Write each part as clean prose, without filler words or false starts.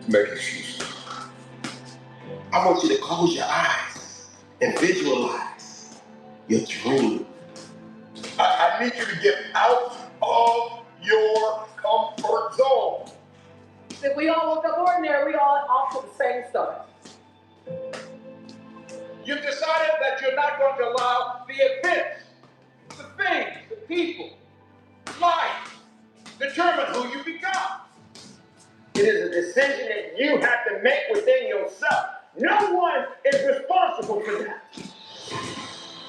to make excuses. I want you to close your eyes and visualize your dream. I need you to get out of your comfort zone. If we all look up ordinary, we all off to the same start. You've decided that you're not going to allow the events, the things, the people, life, determine who you become. It is a decision that you have to make within yourself. No one is responsible for that.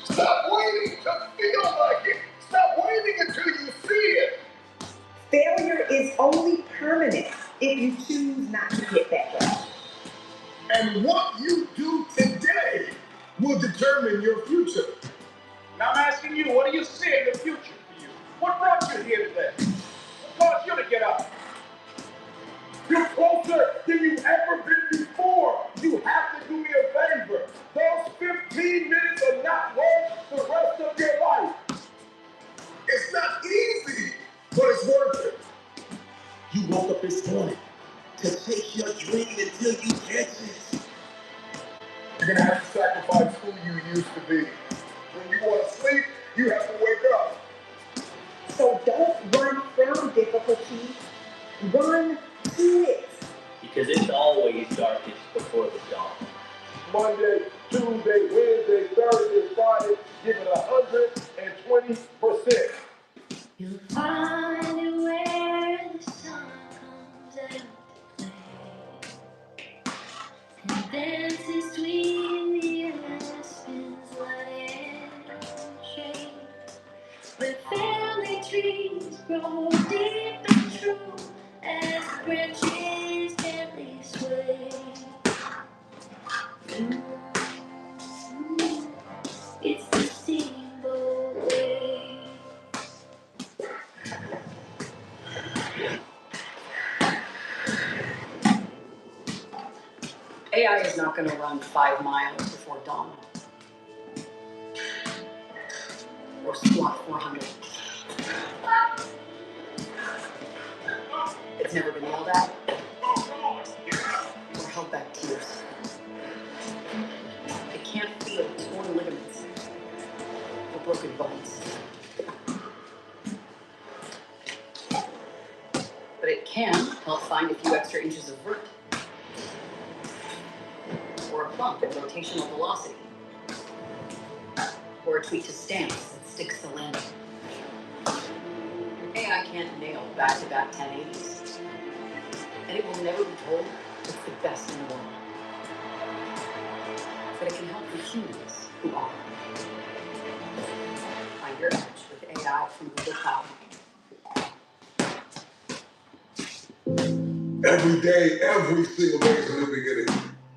Stop waiting to feel like it. Stop waiting until you see it. Failure is only permanent if you choose not to get back up. And what you do today will determine your future. Now I'm asking you, what do you see in the future for you? What brought you here today? What caused you to get up? You're closer than you've ever been before. You have to do me a favor. Those 15 minutes are not worth the rest of your life. It's not easy, but it's worth it. You woke up this morning to chase your dream until you catch it. You're gonna have to sacrifice who you used to be. When you want to sleep, you have to wake up. So don't run from difficulty, run to it. Because it's always darkest before the dawn. Monday, Tuesday, Wednesday, Thursday, Friday, give it 120%. You'll find it where the sun comes out to play and dances between the aspens, light and shade, where family trees grow deep and true as branches gently sway. It's the steamboat way. AI is not going to run 5 miles before dawn. Or squat 400. It's never been yelled at. Or held back tears. It can't feel torn ligaments or broken bones. But it can help find a few extra inches of vert. Or a bump in rotational velocity. Or a tweak to stance that sticks the landing. AI can't nail back-to-back 1080s. And it will never be told it's the best in the world. But it can help the humans who are. Find your edge with AI from Google Cloud. Every day, every single day is a new beginning.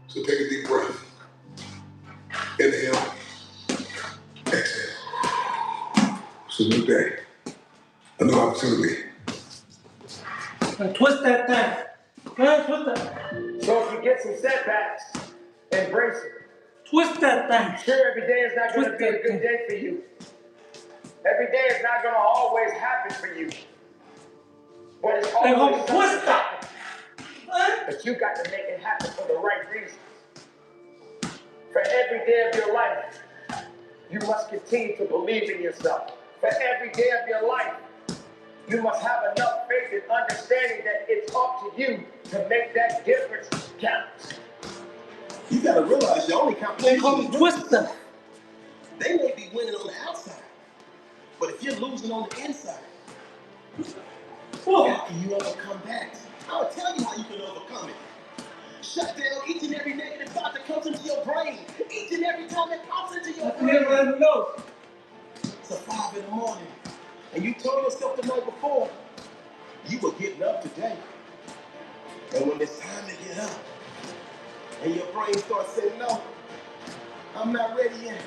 So take a deep breath. Inhale. Exhale. It's a new day. A new opportunity. Twist that thing. Twist that. So if you get some setbacks, embrace it. Twist that thing. Sure, every day is not going to be a good day for you. Every day is not going to always happen for you. But it's always twist that. But you got to make it happen for the right reasons. For every day of your life, you must continue to believe in yourself. For every day of your life, you must have enough faith and understanding that it's up to you to make that difference count. You gotta realize your only competition is Twister. They may be winning on the outside, but if you're losing on the inside, how can you overcome that? I'll tell you how you can overcome it. Shut down each and every negative thought that comes into your brain. Each and every time it pops into your brain. It's 5 in the morning, and you told yourself the night before, you were getting up today. And when it's time to get up, and your brain starts saying, no, I'm not ready yet.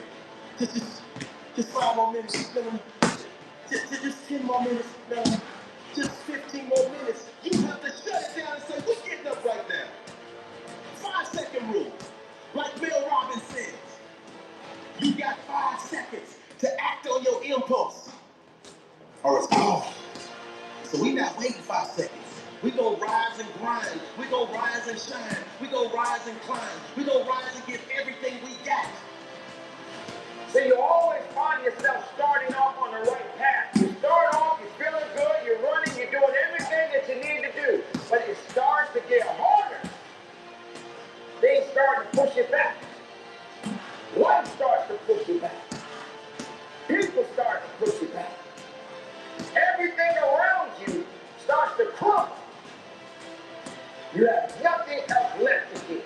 Just 5 more minutes. No, just 10 more minutes. No, just 15 more minutes. You have to shut it down and say, we're getting up right now. 5-second rule. Like Bill Robbins says, you got 5 seconds to act on your impulse, or it's gone. So we're not waiting 5 seconds. We're going to rise and grind. We're going to rise rise and shine. We go rise and climb. We go rise and give everything we got. So you always find yourself starting off on the right path. You start off, you're feeling good, you're running, you're doing everything that you need to do. But it starts to get harder. Things start to push you back. Life starts to push you back. People start to push you back. Everything around you starts to crumble. You have nothing else left to give.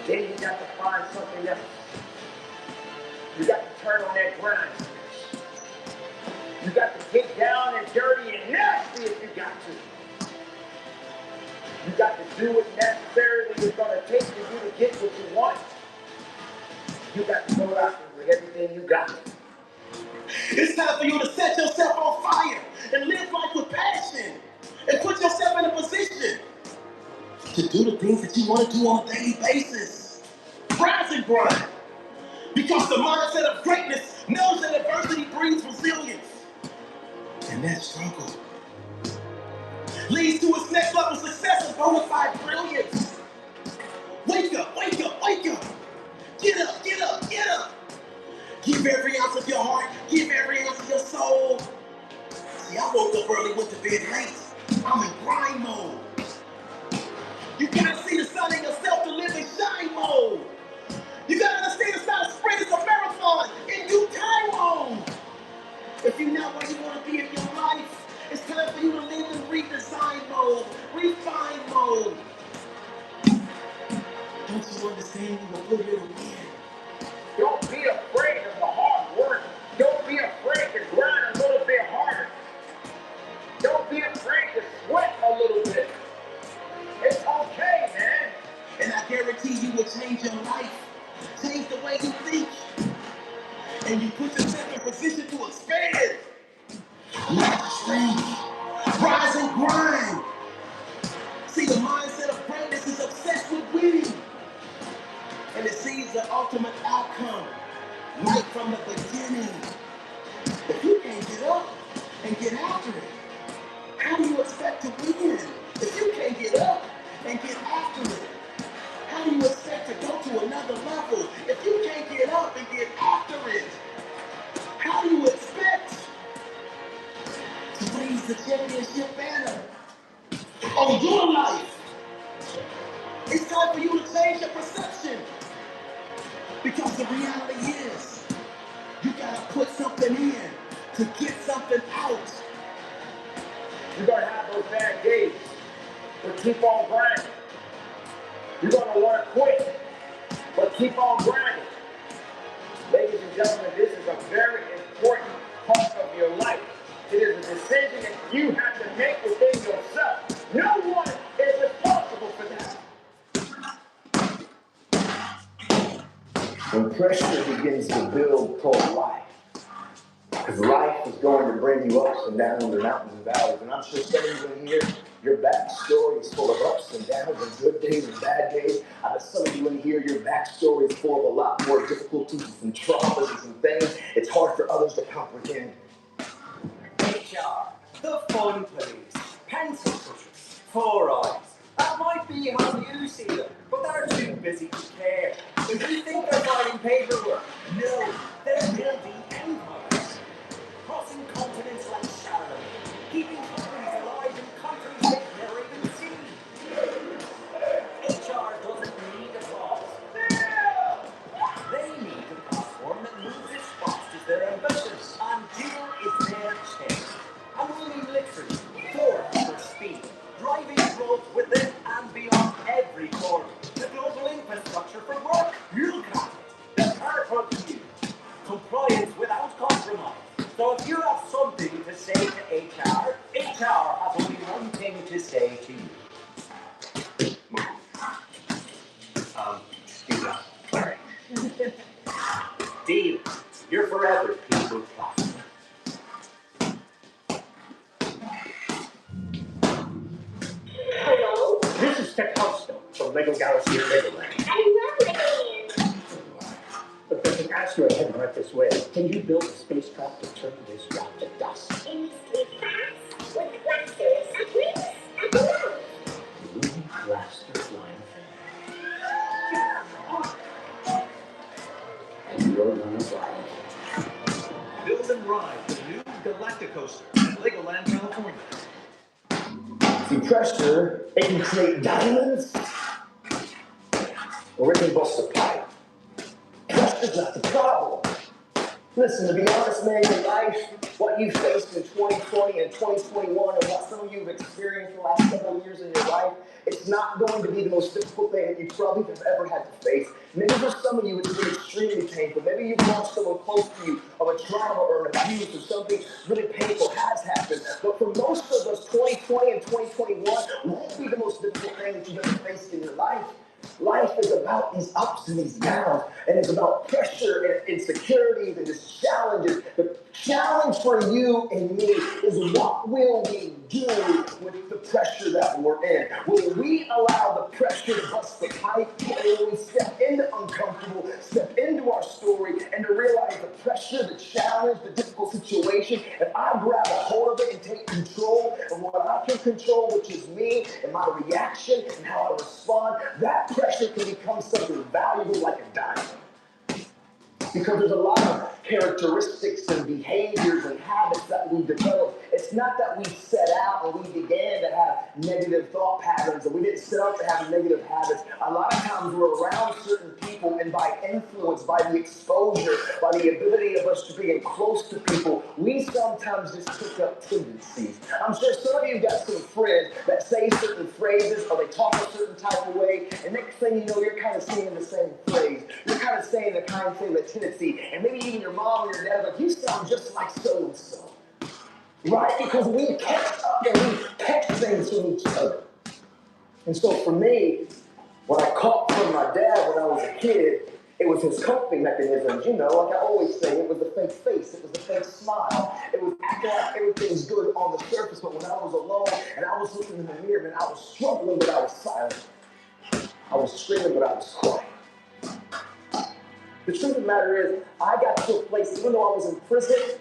Then you got to find something else. You got to turn on that grind. You got to get down and dirty and nasty if you got to. You got to do what necessarily is going to take for you to get what you want. You got to go out there with everything you got. It's time for you to set yourself on fire and live life with passion and put yourself in a position to do the things that you want to do on a daily basis. Rise and grind. Because the mindset of greatness knows that adversity breeds resilience. And that struggle leads to its next level success and bona fide brilliance. Wake up, wake up, wake up. Get up, get up, get up. Give every ounce of your heart, give every ounce of your soul. See, I woke up early, went to bed late. I'm in grind mode. You gotta see the sun in yourself to live in shine mode. You gotta understand it's not a sprint, it's a marathon in due time mode. If you're not where you wanna be in your life, it's time for you to live in redesign mode, refine mode. Don't you understand you were put here to win? Don't be afraid of the hard work. Don't be afraid to grind a little bit harder. Don't be afraid to sweat a little bit. It's okay, man. And I guarantee you will change your life, change the way you think, and you put yourself in position to expand, not shrink. Rise and grind. See, the mindset of greatness is obsessed with winning, and it sees the ultimate outcome right from the beginning. If you can't get up and get after it, how do you expect to win? If you can't get up and get after it, how do you expect to go to another level? If you can't get up and get after it, how do you expect to raise the championship banner of your life? It's time for you to change your perception. Because the reality is, you gotta put something in to get something out. You're going to have those bad days, but keep on grinding. You're going to want to quit, but keep on grinding. Ladies and gentlemen, this is a very important part of your life. It is a decision that you have to make within yourself. No one is responsible for that. When pressure begins to build toward life, because life is going to bring you ups and downs and mountains and valleys. And I'm sure some of you in here, your backstory is full of ups and downs and good days and bad days. I bet some of you in here, your backstory is full of a lot more difficulties and traumas and some things it's hard for others to comprehend. HR, the fun police, pencil pushers, 4 eyes. That might be how you see them, but they're too busy to care. If you think they're fighting paperwork, no, they're building empires. Crossing continents like shadow, keeping countries alive in countries they've never even seen. HR doesn't need applause. They need a platform that moves as fast as their ambitions. And Jill is their chair. And we mean literally, for speed. Driving growth within and beyond every corner. The global infrastructure for work. Look at it. The purple view. Compliance without compromise. So if you have something to say to HR, HR has only one thing to say to you. Excuse me. Sorry. Deal. You're forever people class. Hello? This is Stephenson from Lego Galaxy and Legoland. I love Legoland. But there's an asteroid right this way. Can you build a spacecraft to turn this rock to dust? In sleep fast, with blasters and wings and balloons. Pressure, it can create diamonds, or it can bust a pipe. Pressure's not the problem. Listen, to be honest, man, your life, what you faced in 2020 and 2021, and what some of you have experienced the last several years in your life, it's not going to be the most difficult thing that you probably have ever had to face. Maybe for some of you, it's been extremely painful. Maybe you've lost someone close to you of a trauma or an abuse or something really painful has happened. But for most of us, 2020 and 2021 won't be the most difficult thing that you've ever faced in your life. Life is about these ups and these downs, and it's about pressure and insecurities and just challenges. The challenge for you and me is, what will we do with the pressure that we're in? Will we allow the pressure to bust the pipe, or will we step into uncomfortable, step into our story, and to realize the pressure, the challenge, the difficult situation, and I grab a hold of it and take control of what I can control, which is me and my reaction and how I respond. That pressure can become something valuable like a diamond. Because there's a lot of characteristics and behaviors and habits that we develop. It's not that we set out and we began to have negative thought patterns, and we didn't set out to have negative habits. A lot of times we're around certain people, and by influence, by the exposure, by the ability of us to be close to people, we sometimes just pick up tendencies. I'm sure some of you got some friends that say certain phrases, or they talk a certain type of way, and next thing you know, you're kind of saying the same phrase. You're kind of saying the tendency, and maybe even your mom or your dad are like, you sound just like so-and-so. Right? Because we catch up and we catch things from each other. And so for me, what I caught from my dad when I was a kid, it was his coping mechanisms. You know, like I always say, it was the fake face, it was the fake smile, it was acting like everything's good on the surface, but when I was alone and I was looking in the mirror, man, I was struggling, but I was silent. I was screaming, but I was quiet. The truth of the matter is, I got to a place, even though I was in prison,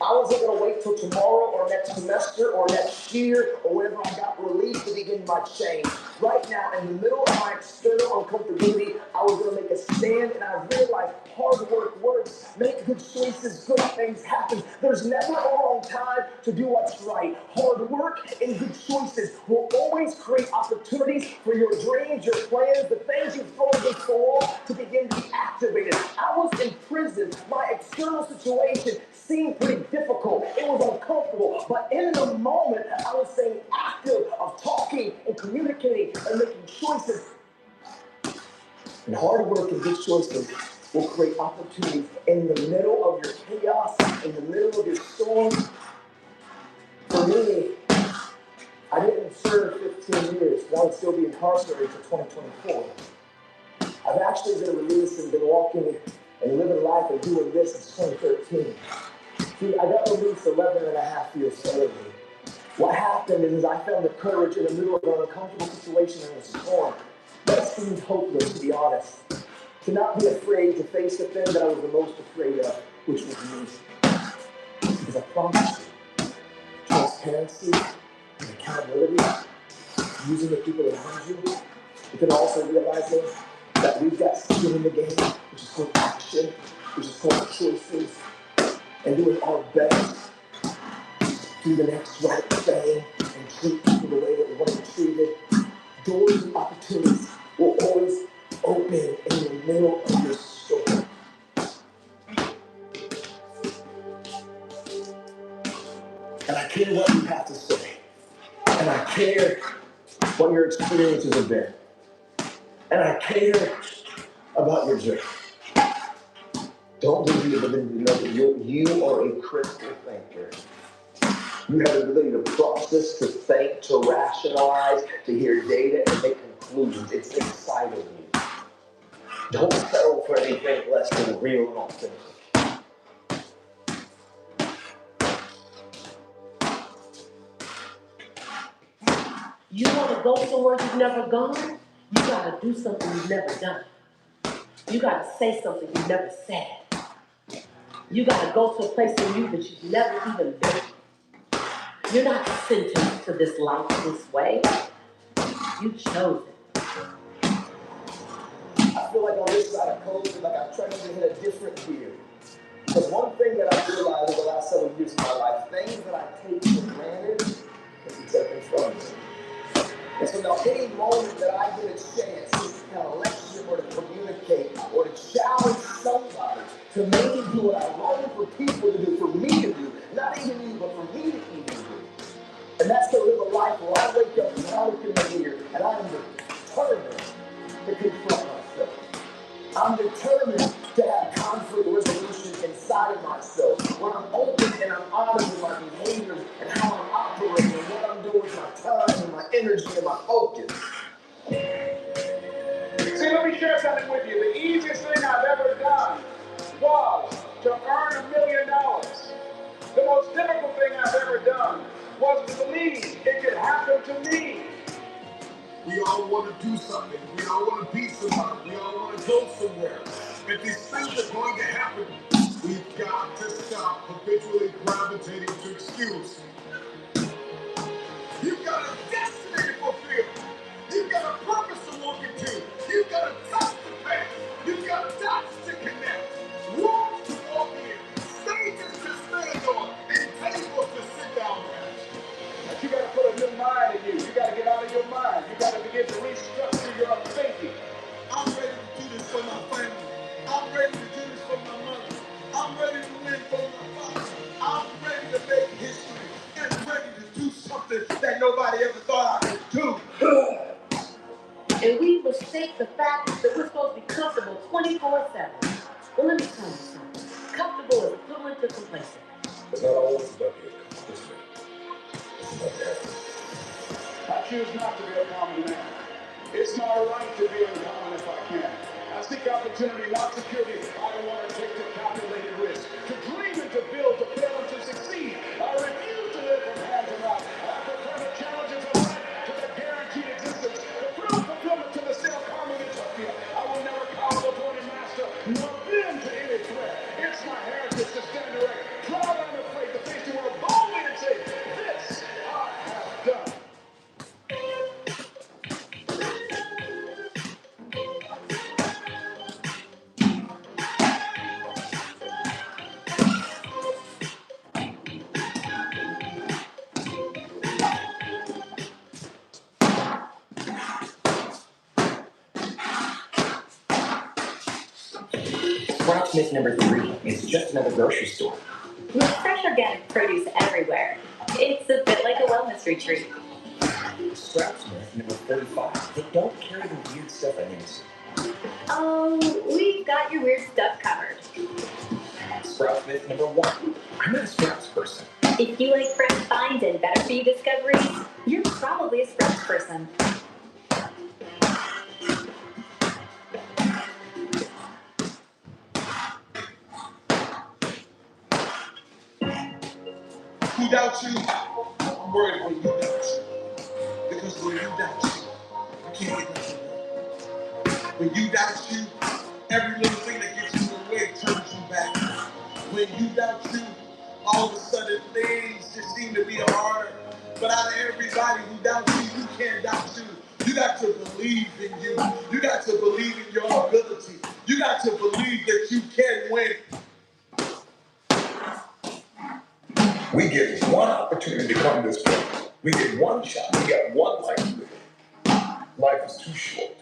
I wasn't going to wait till tomorrow or next semester or next year or whenever I got released to begin my change. Right now, in the middle of my external uncomfortability, I was going to make a stand, and I realized hard work works. Make good choices, good things happen. There's never a wrong time to do what's right. Hard work and good choices will always create opportunities for your dreams, your plans, the things you've thrown against the wall to begin to be activated. I was in prison. My external situation seemed pretty difficult. It was uncomfortable. But in the moment, I was staying active of talking and communicating and making choices. And hard work and good choices will create opportunities in the middle of your chaos, in the middle of your storm. For me, I didn't serve 15 years, but I would still be incarcerated for 2024. I've actually been released and been walking and living life and doing this since 2013. See, I got released 11 and a half years early. What happened is I found the courage in the middle of an uncomfortable situation and a storm. That seemed hopeless, to be honest. To not be afraid to face the thing that I was the most afraid of, which was me. Because I promise you, transparency and accountability, using the people around you, but then also realizing that we've got skin in the game, which is called action, which is called choices, and doing our best do the next right thing and treat people the way that we want to be treated. Doors and opportunities will always open in the middle of your story. And I care what you have to say. And I care what your experiences have been. And I care about your journey. Don't believe it, but then know that you are a critical thinker. You have the ability to process, to think, to rationalize, to hear data, and make conclusions. It's inside of you. Don't settle for anything less than real and authentic. You want to go somewhere you've never gone? You got to do something you've never done. You got to say something you've never said. You got to go to a place in you that you've never even been. You're not sentenced to this life this way. You chose it. I feel like on this side of COVID, like I'm trying to hit a different gear. Because one thing that I've realized over the last several years of my life, things that I take for granted can to confront me. And so now any moment that I get a chance to kind of lecture or to communicate or to challenge somebody to maybe do what I long for people to do, for me to do, not even you, but for me to even do. And that's to live a life where I wake up and I look in the mirror and I am determined to confront myself. I'm determined to have conflict resolution inside of myself. When I'm open and I'm honest with my behaviors and how I'm operating and what I'm doing with my time and my energy and my focus. See, let me share something with you. The easiest thing I've ever done was to earn $1 million. The most difficult thing I've ever done was to believe it could happen to me. We all want to do something. We all want to be somebody. We all want to go somewhere. If these things are going to happen, we've got to stop habitually gravitating to excuse. You've got a destiny to fulfill. You've got a purpose to walk into. You've got a touch to pay. You've got dots to connect. Walls to walk in. Stages to stand on. And tables to sit down at. But you got to put a new mind in you. You got to get out of your mind. You got to begin to restructure your thinking. I'm ready to do this for my family. I'm ready to do this for my mother. I'm ready to win for my father. I'm ready to make history and ready to do something that nobody ever thought I could do. And we mistake the fact that we're supposed to be comfortable 24/7. Well, let me tell you something. Comfortable is equivalent to complacent. It's not always about the accomplishment. It's about the effort. I choose not to be a common man. It's my right to be uncommon if I can. I seek opportunity, not security. I don't want to take the calculated risk. To dream and to build, to fail and to succeed. I refuse to live from hand to mouth. I prefer the challenges of life to the guaranteed existence. The thrill fulfillment to the still calming utopia. I will never cower before any master, nor bend to any threat. It's my heritage to stand erect, proud and unafraid, to face the world boldly and say, this I have done. Sprout Smith number 3 is just another grocery store. With fresh organic produce everywhere, it's a bit like a wellness retreat. Sprout Smith number 45. They don't carry the weird stuff I need. We've got your weird stuff covered. Sprout Smith number 1. I'm not a Sprouts person. If you like fresh finds and better for you discoveries, you're probably a Sprouts person. Who doubts you? I'm worried when you doubt you. Because when you doubt you, you can't get nothing done. When you doubt you, every little thing that gets in the way turns you back. When you doubt you, all of a sudden things just seem to be harder. But out of everybody who doubts you, you can't doubt you. You got to believe in you. You got to believe in your ability. You got to believe that you can win. We get one opportunity to come this way. We get one shot. We got one life to live. Life is too short.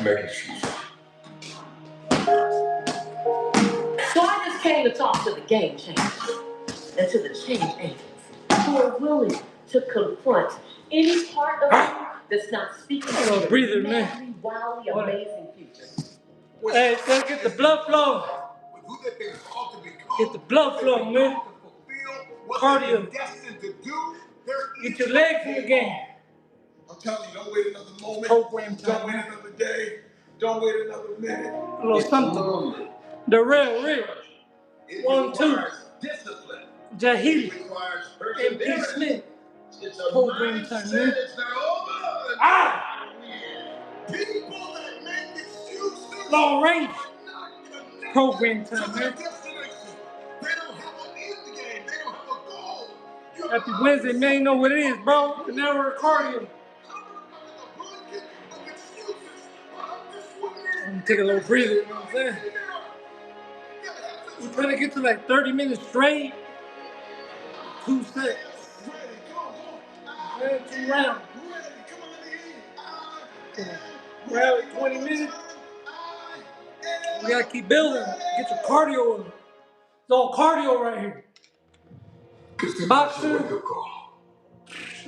Make it short. So I just came to talk to the game changers and to the change agents who are willing to confront any part of you that's not speaking to the breather, madly, wildly amazing future. Hey, let's get the blood flow. Get the blood flow, man. Cardio. Get your legs in the game. I'm telling you, don't wait another moment. Program time. Don't wait another day. Don't wait another minute. A little something. The real. 1, 2. Discipline. Jahili. It requires MP Smith. It's a Program time, mindset. man. It's not over. Ah! People that make excuses. Long range. Not Program time, man. They don't have an end game. They don't have a goal. Happy Wednesday, man. You know what it is, bro. An hour of cardio. I'm gonna take a little breather, you know what I'm saying? We're trying to get to like 30 minutes straight. 2 sets. round. Rally 20 minutes. We gotta keep building. Get your cardio in. It's all cardio right here. Boxing.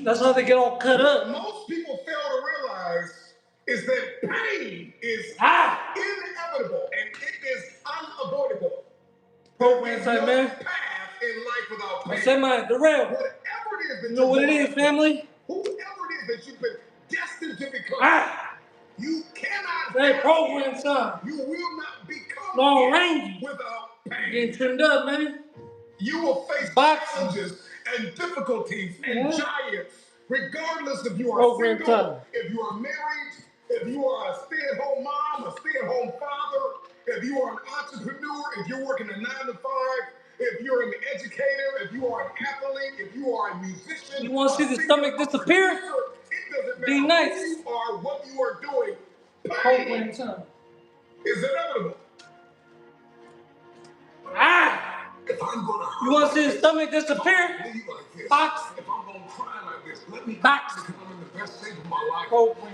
That's how they get all cut up. Most people fail to realize is that pain is inevitable and it is unavoidable. Program time, man. Path in life without pain. I said mine, Darrell. Whatever it is that you know what it is, family? Whoever it is that you've been destined to become, you cannot. Hey, program time. You will not become long range without pain. Getting trimmed up, man. You will face challenges and difficulties and giants, regardless if you are single, if you are married, if you are a stay-at-home mom, a stay-at-home father, if you are an entrepreneur, if you're working a 9-to-5, if you're an educator, if you are an athlete, if you are a musician. You want to see the stomach disappear? It doesn't matter Be nice. who you are, what you are doing. Pain is inevitable. If I'm gonna hurt you want to see the stomach disappear? Box. If I'm gonna cry like this, let me box. Because I'm in the best shape of my life.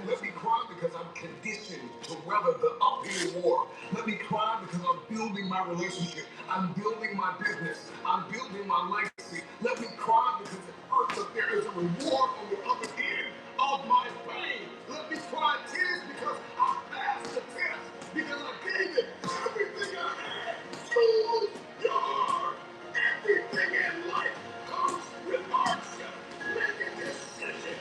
Let me cry because I'm conditioned to weather the uphill war. Let me cry because I'm building my relationship. I'm building my business. I'm building my legacy. Let me cry because it hurts, but there is a reward on the other end of my pain. Let me cry tears because I passed the test. Because I gave it everything I had. Choose your everything in life comes with hardship. Make a decision.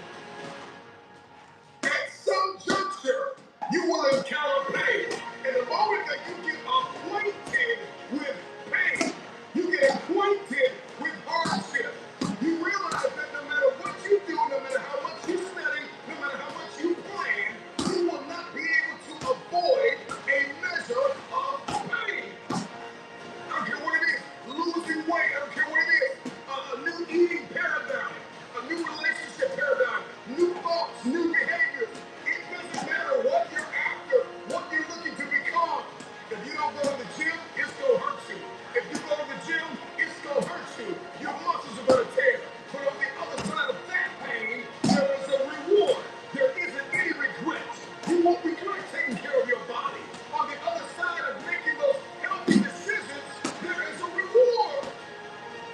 At some juncture, you will encounter pain. And the moment that you get acquainted with pain, you get acquainted with hardship. You realize that no matter what you do, no matter how much you study, no matter how much you plan, you will not be able to avoid a measure of pain. I don't care what it is. Losing weight. I don't care what it is. A new eating paradigm. A new relationship paradigm. New thoughts. New behaviors. It doesn't matter what you're after. What you're looking to become. If you don't go to the gym, it's going to hurt you. If you go to the gym, it's going to hurt you. Your muscles are going to tear. But on the other side of that pain, there is a reward. There isn't any regret. You won't regret taking care of your body. On the other side of making those healthy decisions, there is a reward.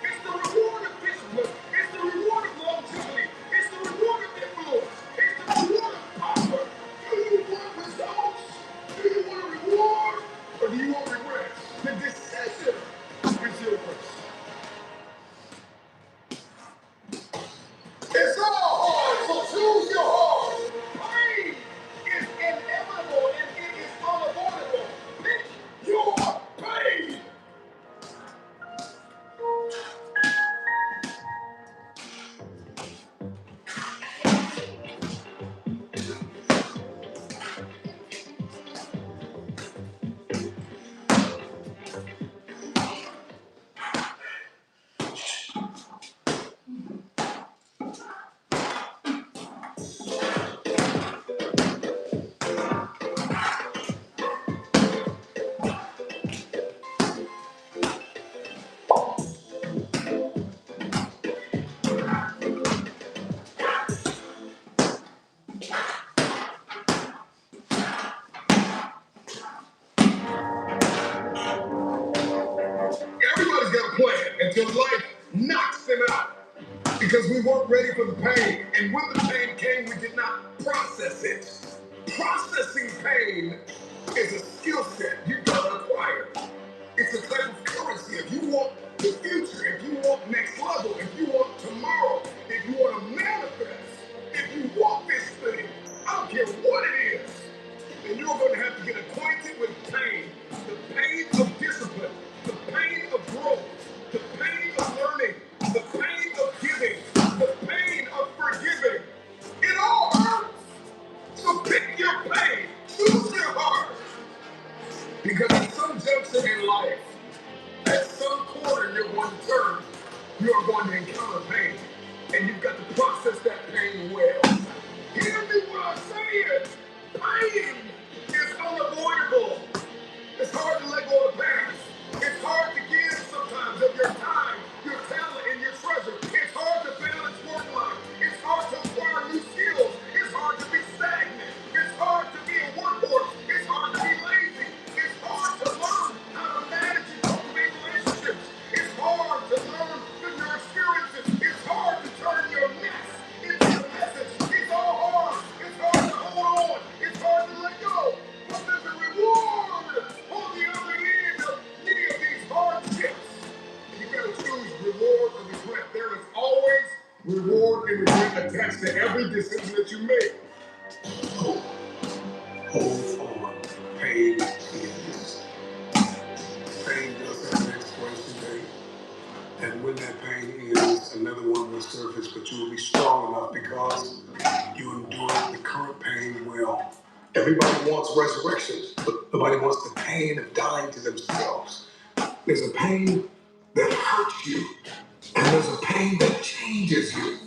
It's the reward of discipline. It's the reward of longevity. It's the reward of influence. It's the reward of power. Do you want results? Do you want a reward? Or do you want regret? The decision is yours. It's all hard, so choose your heart. Pain is inevitable and it is unavoidable. Pick your pain. Everybody's got a plan until life knocks them out. Because we weren't ready for the pain. And when the pain came, we did not process it. Processing pain is a skill set you gotta acquire. It's a type of currency. If you want the future, if you want next level, if you want tomorrow, if you want to manifest, if you want this thing, I don't care what it is, then you're going to have to get acquainted with pain. The pain of discipline, the pain of growth, the pain of learning, the pain of giving, the pain of forgiving. It all hurts. So pick your pain. Choose your heart. Because at some junction in life, at some corner you're going to turn, you're going to encounter pain. And you've got to process that pain well. Hear me what I'm saying. Pain is unavoidable. It's hard to let go of the past. It's hard to give sometimes of your time, your talent, and your treasure. It's hard to balance work life. It's hard to acquire new Everybody wants resurrection, but nobody wants the pain of dying to themselves. There's a pain that hurts you, and there's a pain that changes you.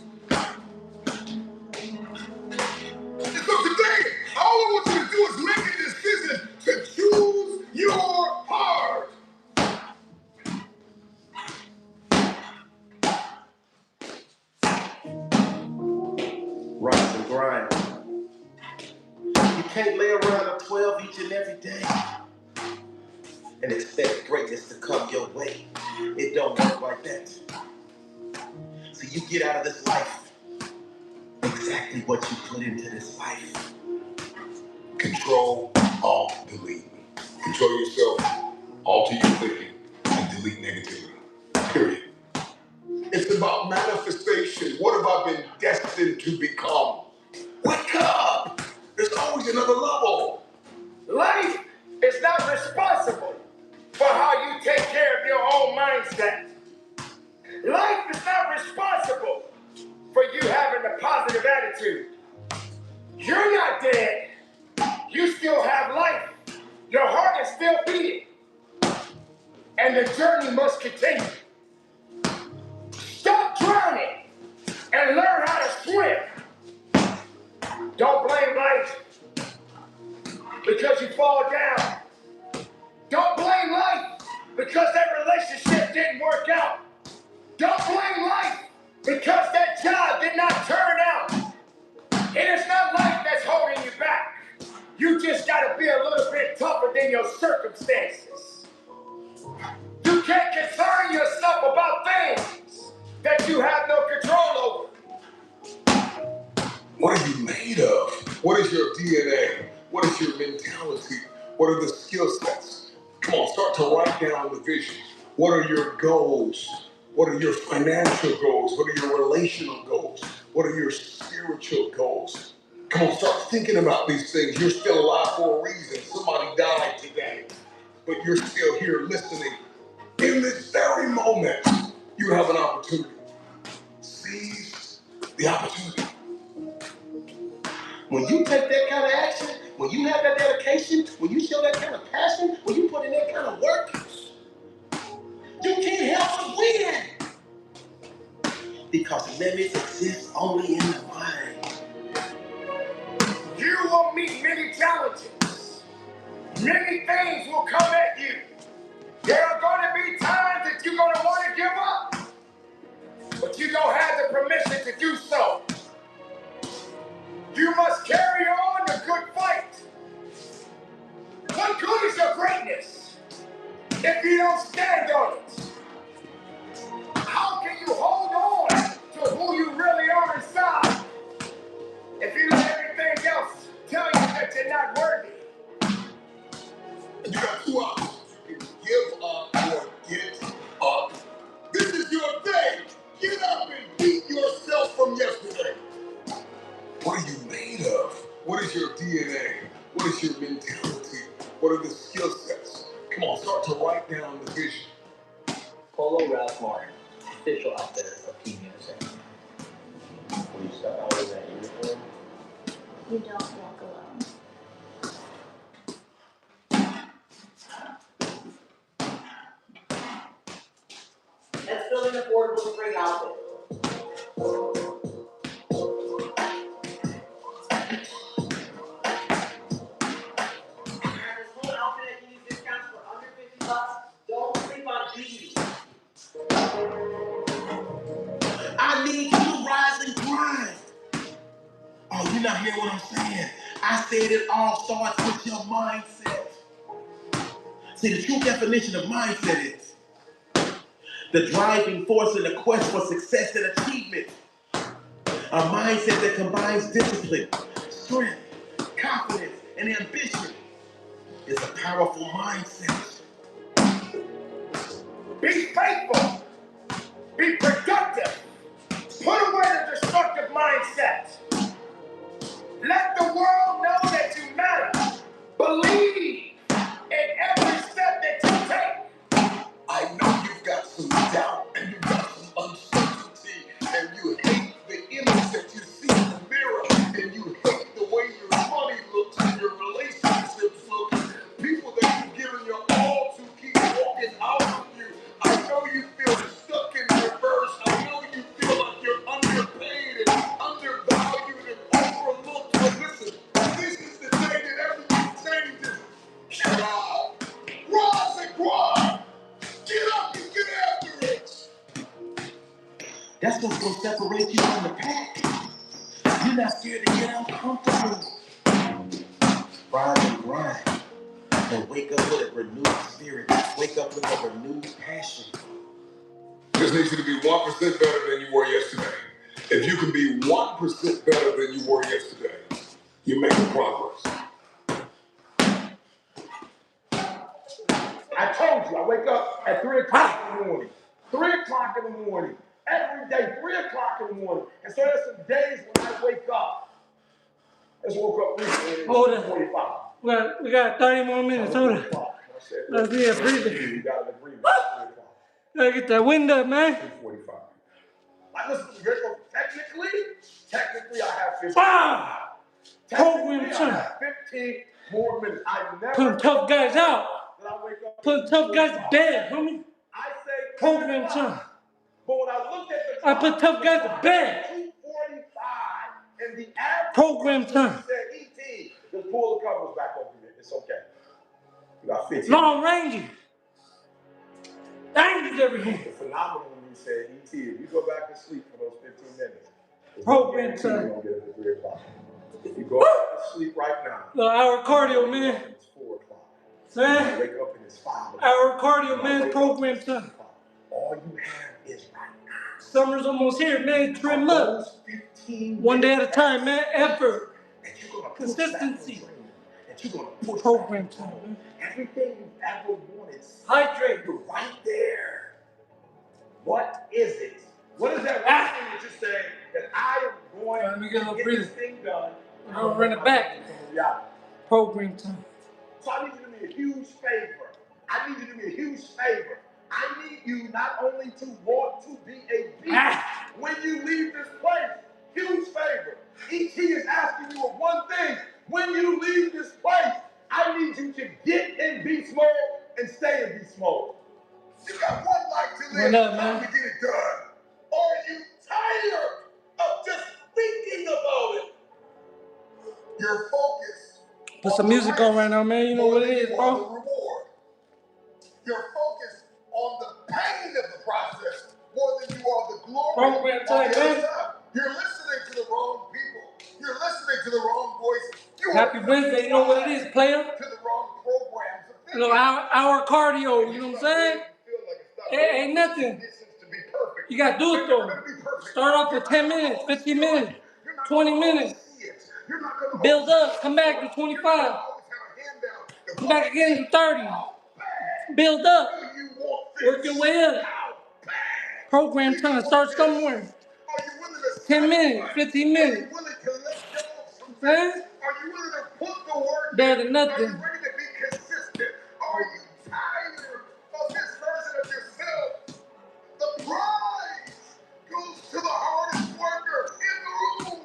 And so today, all I want you to do is make a decision to choose your heart. Rise and grind. You can't lay around a 12 each and every day and expect greatness to come your way. It don't work like that. So you get out of this life exactly what you put into this life. Control, alt, delete. Control yourself, alter your thinking, and delete negativity. Period. It's about manifestation. What have I been destined to become? Wake up! There's always another level. Life is not responsible for how you take care of your own mindset. Life is not responsible for you having a positive attitude. You're not dead. You still have life. Your heart is still beating. And the journey must continue. Stop drowning and learn how to swim. Don't blame life because you fall down. Don't blame life because that relationship didn't work out. Don't blame life because that job did not turn out. It is not life that's holding you back. You just gotta be a little bit tougher than your circumstances. You can't concern yourself about things that you have no control over. What are you made of? What is your DNA? What is your mentality? What are the skill sets? Come on, start to write down the vision. What are your goals? What are your financial goals? What are your relational goals? What are your spiritual goals? Come on, start thinking about these things. You're still alive for a reason. Somebody died today, but you're still here listening. In this very moment, you have an opportunity. Seize the opportunity. When you take that kind of action, when you have that dedication, when you show that kind of passion, when you put in that kind of work, you can't help but win. Because limits exist only in the mind. You will meet many challenges. Many things will come at you. There are going to be times that you're going to want to give up, but you don't have the permission to do so. You must carry on the good fight. What good is your greatness if you don't stand on it? How can you hold on to who you really are inside if you let everything else tell you that you're not worthy? You got two options. You can give up or get up. This is your day. Get up and beat yourself from yesterday. What are you made of? What is your DNA? What is your mentality? What are the skill sets? Come on, start to write down the vision. Polo Ralph Lauren, official outfitter of Team USA. Will you step out in that uniform? You don't walk alone. Let's build an affordable spring outfit. Don't sleep on beauty. I need you to rise and grind. Oh, you're not hearing what I'm saying. I said it all starts with your mindset. See, the true definition of mindset is the driving force in the quest for success and achievement. A mindset that combines discipline, strength, confidence, and ambition is a powerful mindset. Be faithful. Be productive. Put away the destructive mindset. Let the world know that you matter. Believe in every step that you take. I know you've got some doubt and you've got some uncertainty and you hate the image that you see in the mirror and you hate the way your money looks and your That's what's gonna separate you from the pack. You're not scared to get uncomfortable. Rise and grind. And wake up with a renewed spirit. Wake up with a renewed passion. Just needs you to be 1% better than you were yesterday. If you can be 1% better than you were yesterday, you're making progress. I told you, I wake up at 3 o'clock in the morning. 3 o'clock in the morning. Every day, 3 o'clock in the morning. And so there's some days when I wake up. I just woke up recently. Hold on. 45. We got 30 more minutes. Hold on. Let's be a breather. You got an agreement. 3 o'clock. Gotta get that wind up, man. 2:45. Like, listen, technically, I have 15. Ah! Program I time. have 15 more minutes. I never Putting tough guys out. that I wake up. Putting tough guys to bed, homie. I say Program time. But when I looked at the I put tough guys to bed. 2:45, and the average Program time. said, E.T., just pull the covers back over here. It's okay. You got 15. Long ranging. Dangerous everything. It's phenomenal when you said, E.T., if you go back and sleep for those 15 minutes, Program time. you're going to get up at 3 o'clock. If you go back to sleep right now, Little hour cardio, man. It's 4 o'clock. Man. Wake up and it's 5 o'clock. Hour cardio, man. Program time. All you have is right now. Summer's almost here, man. Trim up. 15 one day at a time, man. Effort. that you're gonna Consistency. that you're gonna push Program time, man. everything you've ever wanted. Hydrate. You're right there. What is it? What is that one thing that you're saying that I am going Let me get a little to get breather. this thing done? I'm gonna run it back. Yeah. Program time. So I need you to do me a huge favor. I need you to do me a huge favor. I need you not only to want to be a beast when you leave this place. Huge favor. E.T. is asking you of one thing. When you leave this place, I need you to get in beast mode and stay in beast mode. You got one life to live. What up, man? Time to get it done. Or are you tired of just thinking about it? You're focused. Put some music on right now, man. You know what it is, bro. Reward. You're focused on the pain of the process more than you are the glory. Program time, man. You're listening to the wrong people. You're listening to the wrong voices. Happy Wednesday, you know what it is, player. To the wrong programs. You know, hour cardio, you know what I'm saying? It ain't nothing. You gotta do it though. Start off with 10 minutes, 15 minutes, 20 minutes. Build up, come back to 25. Come back again to 30. Build up. Work your way up. Program time, start somewhere. 10 minutes, 15 minutes. Man? Are you willing to put the work Better than in? nothing. Are you ready to be consistent? Are you tired of this version of yourself? The prize goes to the hardest worker in the room.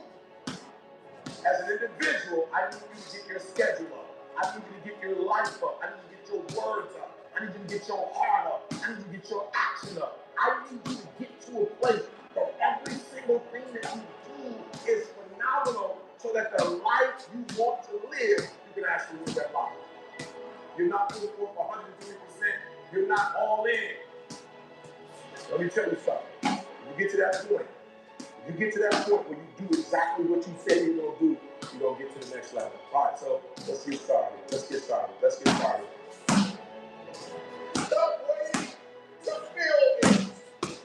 As an individual, I need you to get your schedule up. I need you to get your life up. I need you to get your words up. I need you to get your heart up. I need you to get your action up. I need you to get to a place that every single thing that you do is phenomenal so that the life you want to live, you can actually live that life. You're not putting forth 120%. You're not all in. Let me tell you something. When you get to that point, where you do exactly what you say you're going to do, you're going to get to the next level. All right, so let's get started. Stop waiting to feel it.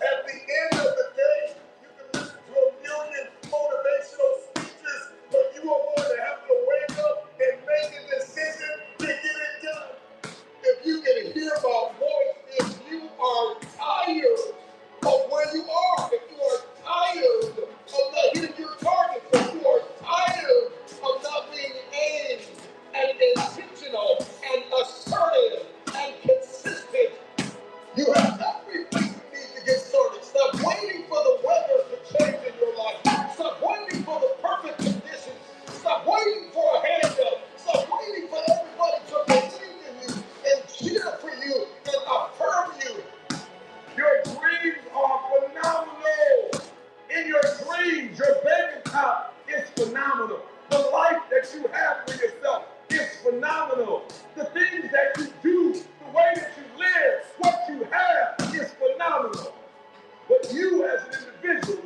At the end of the day, you can listen to a million motivational speeches, but you are going to have to wake up and make a decision to get it done. If you can hear my voice, if you are tired of where you are, if you are tired of not hitting your targets, if you are tired of not being aimed and intentional and assertive and consistent, you have everything you need to get started. Stop waiting for the weather to change in your life. Stop waiting for the perfect conditions. Stop waiting for a hand up. Stop waiting for everybody to believe in you and cheer for you and affirm you. Your dreams are phenomenal. In your dreams, your bank account is phenomenal. The life that you have for yourself is phenomenal. The things that you do, the way that you live, what you have is phenomenal. But you as an individual,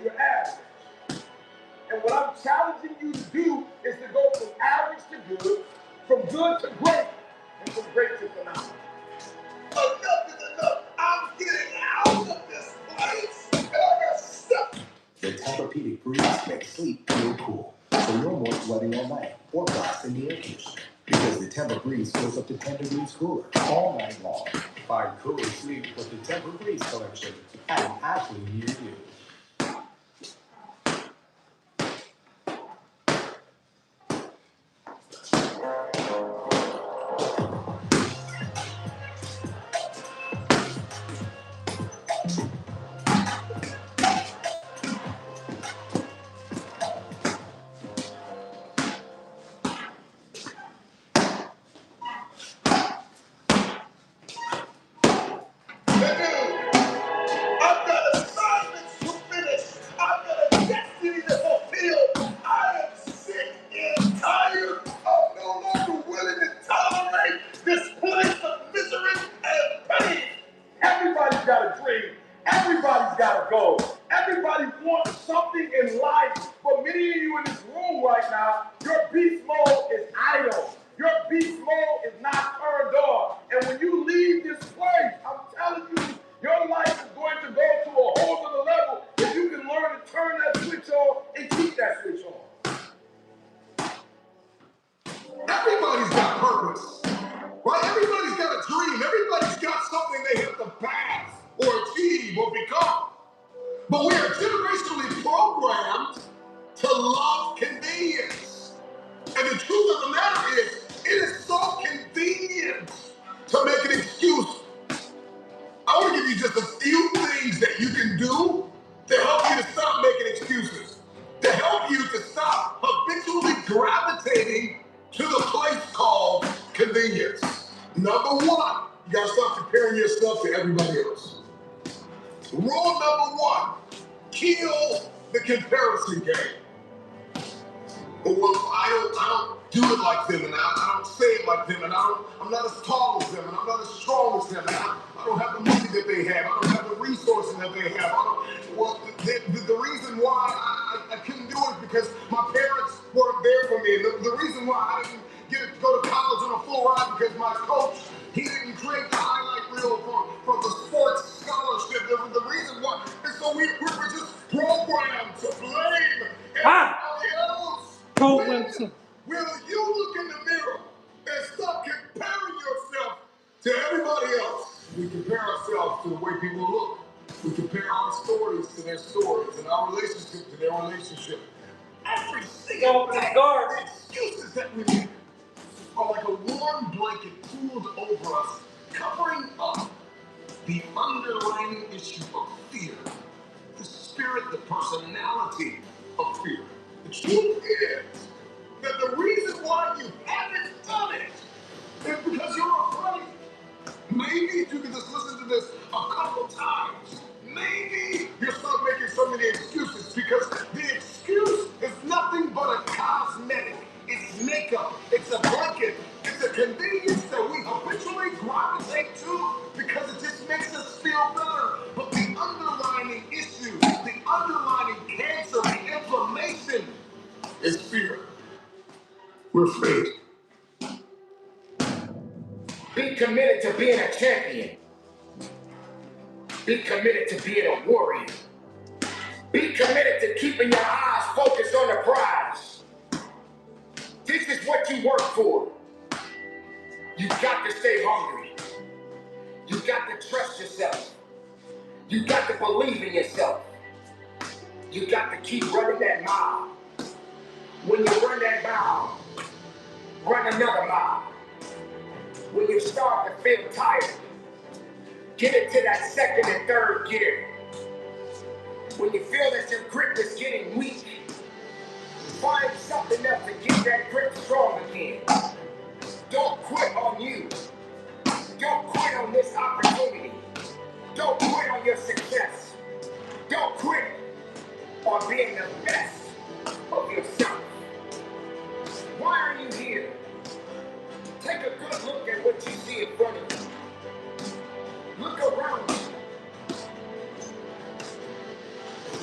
or blast in the air conditioner. Because the Tempur Breeze goes up to 10 degrees cooler all night long. Find cooler sleep with the Tempur Breeze collection at an Ashley near you. I've got assignments to finish. I've got a destiny to fulfill. I am sick and tired. I'm no longer willing to tolerate this place of misery and pain. Everybody's got a dream. Everybody's got a goal. Everybody wants something in life. But many of you in this room right now, your beast mode is idle. Your beast mode is not turned on. And when you leave this place, I'm telling you, your life is going to go to a whole other level if you can learn to turn that switch on and keep that switch on. Everybody's got purpose, right? Everybody's got a dream. Everybody's got something they have to pass or achieve or become. But we are generationally programmed to love convenience. And the truth of the matter is, it is so convenient to make an excuse. I want to give you just a few things that you can do to help you to stop making excuses, to help you to stop habitually gravitating to the place called convenience. Number one, you got to stop comparing yourself to everybody else. Rule number one, kill the comparison game. Well, I don't do it like them, and I don't say it like them, and I'm not as tall as them, and I'm not as strong as them, and I don't have the money that they have, I don't have the resources that they have. The reason why I couldn't do it is because my parents weren't there for me. The reason why I didn't go to college on a full ride because my coach, he didn't create the highlight reel from the sports scholarship. The reason why, and so we were just programmed to blame everybody else. Will you look in the mirror and stop comparing yourself to everybody else? We compare ourselves to the way people look. We compare our stories to their stories and our relationship to their relationship. Every single day, the excuses that we make are like a warm blanket pulled over us, covering up the underlying issue of fear. The spirit, the personality of fear. The truth is that the reason why you haven't done it is because you're afraid. Maybe if you can just listen to this a couple times, maybe you'll start making so many excuses, because the excuse is nothing but a cosmetic. It's makeup. It's a blanket. It's a convenience that we habitually gravitate to because it just makes us feel better. But the underlying issue, the underlying cancer, the inflammation is fear. We're afraid. Be committed to being a champion. Be committed to being a warrior. Be committed to keeping your eyes focused on the prize. This is what you work for. You got to stay hungry. You got to trust yourself. You got to believe in yourself. You got to keep running that mile. When you run that mile, run another mile. When you start to feel tired, get into that second and third gear. When you feel that your grip is getting weak, find something else to get that grip strong again. Don't quit on you. Don't quit on this opportunity. Don't quit on your success. Don't quit on being the best of yourself. Why are you here? Take a good look at what you see in front of you. Look around you.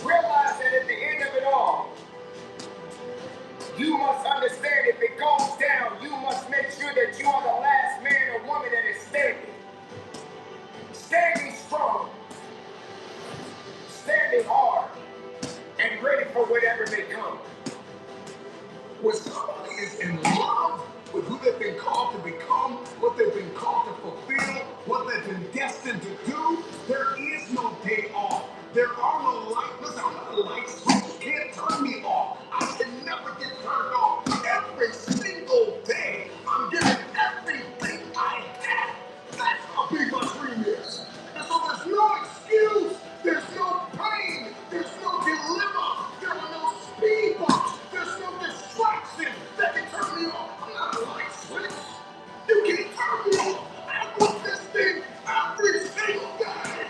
Realize that at the end of it all, you must understand if it goes down, you must make sure that you are the last man or woman that is standing. Standing strong. Standing hard. And ready for whatever may come. When somebody is in called to become, what they've been called to fulfill, what they've been destined to do, there is no day off. There are no lights. Listen, I'm not a light switch. You can't turn me off. I can never get turned off. Every single day, I'm giving everything I have. That's how big my dream is. And so there's no excuse. There's no pain. There's no dilemma. There are no speed bumps. There's no distraction that can turn me off. I'm not a light switch. You can't turn me off. I want this thing every single day.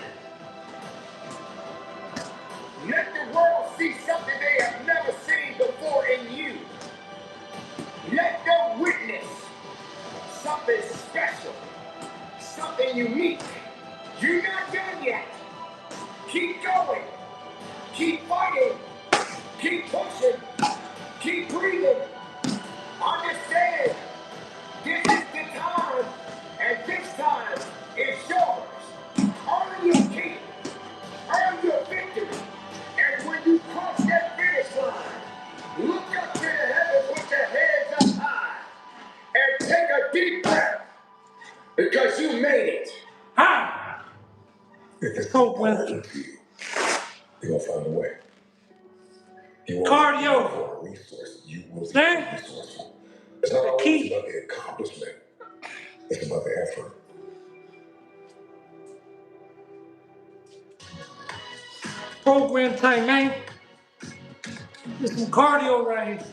Let the world see something they have never seen before in you. Let them witness something special, something unique. You're not done yet. Keep going. Keep fighting. Keep pushing. Keep breathing. Understand, this is the time, and this time is yours. Earn your keep. Earn your victory. And when you cross that finish line, look up to the heavens with your hands up high and take a deep breath because you made it. Ha! It's so windy. You're going to find a way. Cardio. Resource. You will be See? resourceful. It's not always about the accomplishment. It's about the effort. Program time, man. There's some cardio right here.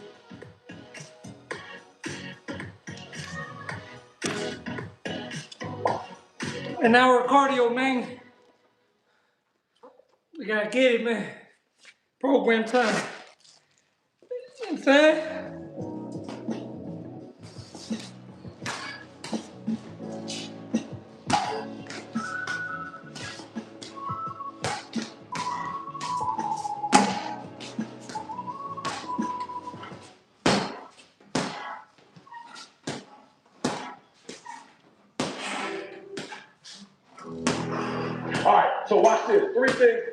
An hour of cardio, man. We gotta get it, man. Program time. You know what I'm saying? All right, so watch this. 3 things.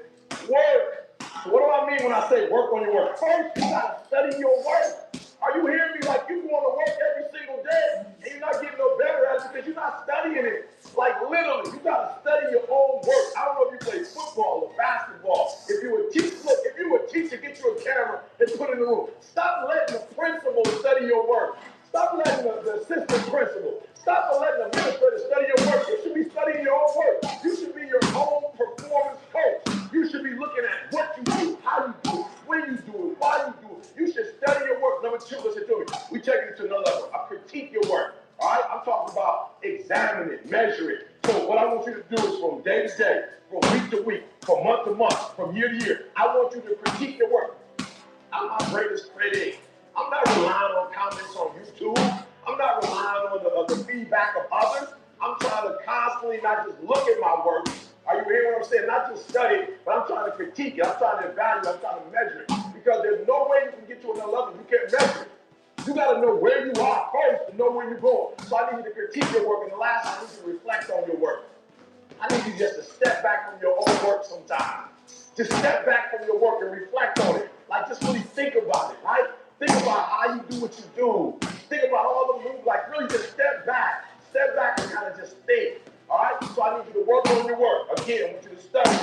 Work. So what do I mean when I say work on your work? First, you gotta study your work. Are you hearing me? Like you going to work every single day and you're not getting no better at it because you're not studying it. Like literally, you gotta study your own work. I don't know if you play football or basketball. If you were a teacher, get you a camera and put it in the room. Stop letting the principal study your work. Stop letting the assistant principal. Stop letting the administrator study your work. You should be studying your own work. You should be your own performance coach. You should be looking at what you do, how you do it, when you do it, why you do it. You should study your work. Number 2, listen to me. We take it to another level. I critique your work. All right? I'm talking about examine it, measure it. So what I want you to do is from day to day, from week to week, from month to month, from year to year, I want you to critique your work. I'm my greatest critic. I'm not relying on comments on YouTube. I'm not relying on the feedback of others. I'm trying to constantly not just look at my work. Are you hearing what I'm saying? Not just study, but I'm trying to critique it. I'm trying to evaluate. I'm trying to measure it. Because there's no way you can get to another level. You can't measure it. You got to know where you are first to know where you're going. So I need you to critique your work. And the last, I need you to reflect on your work. I need you just to step back from your own work sometimes. Just step back from your work and reflect on it. Like, just really think about it, right? Think about how you do what you do. Think about all the moves. Like, really just step back. Step back and kind of just think, all right? So I need you to work on your work. Again, I want you to study.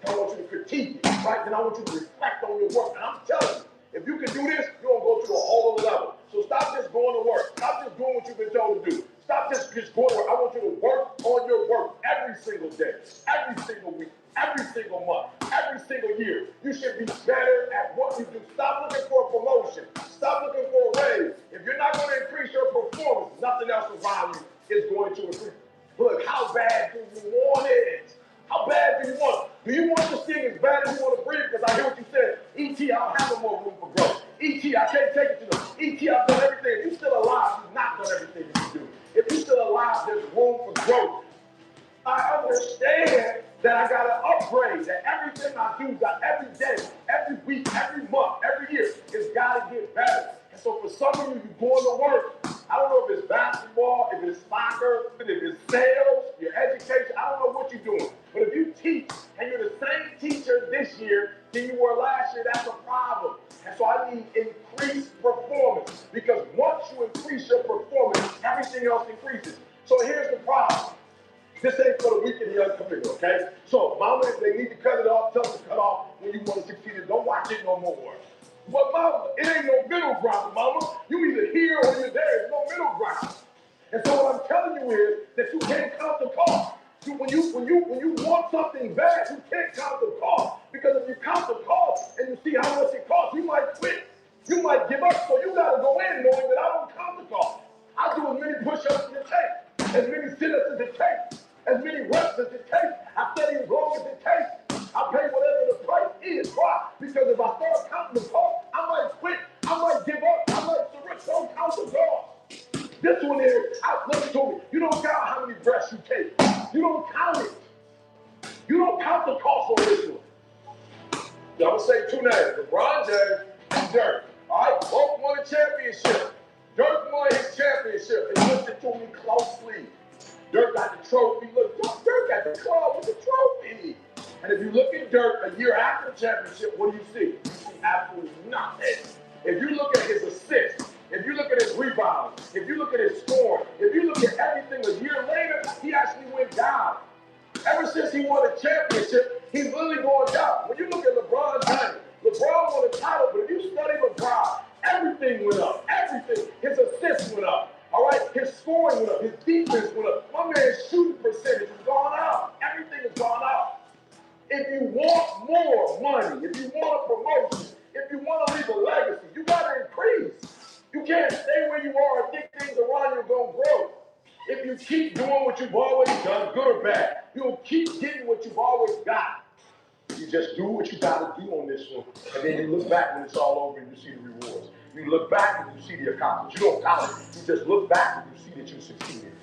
I want you to critique it, right? Then I want you to reflect on your work. And I'm telling you, if you can do this, you're going to go to a whole other level. So stop just going to work. Stop just doing what you've been told to do. Stop just going to work. I want you to work on your work every single day, every single week, every single month, every single year. You should be better at what you do. Stop looking for a promotion. Stop looking for a raise. If you're not going to increase your performance, nothing else around you is going to increase. Look, how bad do you want it? How bad do you want it? Do you want this thing as bad as you want to breathe? Because I hear what you said. E.T., I don't have no more room for growth. E.T., I can't take it to them. E.T., I've done everything. If you're still alive, you've not done everything you can do. If you're still alive, there's room for growth. I understand that I got to upgrade, that everything I do, that every day, every week, every month, every year, it's got to get better. And so for some of you, you're going to work. I don't know if it's basketball, if it's soccer, if it's sales, your education. I don't know what you're doing. But if you teach and you're the same teacher this year than you were last year, that's a problem. And so I need increased performance. Because once you increase your performance, every everything else increases. So here's the problem. This ain't for the weak and the unfamiliar, okay? So mama, if they need to cut it off, tell them to cut off when you want to succeed. Don't watch it no more. But mama, it ain't no middle ground, mama. You either here or you're there. There's no middle ground. And so what I'm telling you is that you can't count the cost. When you want something bad, you can't count the cost. Because if you count the cost and you see how much it costs, you might quit. You might give up. So you gotta go in knowing that I don't count the cost. I do as many push-ups as it takes, as many sit-ups as it takes, as many reps as it takes. I study as long as it takes. I pay whatever the price is. Why? Because if I start counting the cost, I might quit. I might give up. I might surrender. Don't count the cost. This one is, listen to me, you don't count how many breaths you take. You don't count it. You don't count the cost on this one. I'm going to say two names, LeBron James and Dirk. All right, both won a championship. Dirk won his championship. And listen to me closely. Dirk got the trophy. Look, Dirk got the club with the trophy. And if you look at Dirk a year after the championship, what do you see? You see absolutely nothing. If you look at his assists, if you look at his rebounds, if you look at his scoring, if you look at everything a year later, he actually went down. Ever since he won a championship, he's literally going down. When you look at LeBron James, LeBron won a title, but if you study LeBron, everything went up. Everything. His assists went up. All right? His scoring went up. His defense went up. My man's shooting percentage has gone up. Everything has gone up. If you want more money, if you want a promotion, if you want to leave a legacy, you got to increase. You can't stay where you are and think things around you are going to grow. If you keep doing what you've always done, good or bad, you'll keep getting what you've always got. You just do what you got to do on this one, and then you look back when it's all over and you see the rewards. You look back and you see the accomplishments. You don't count it. You just look back and you see that you succeeded.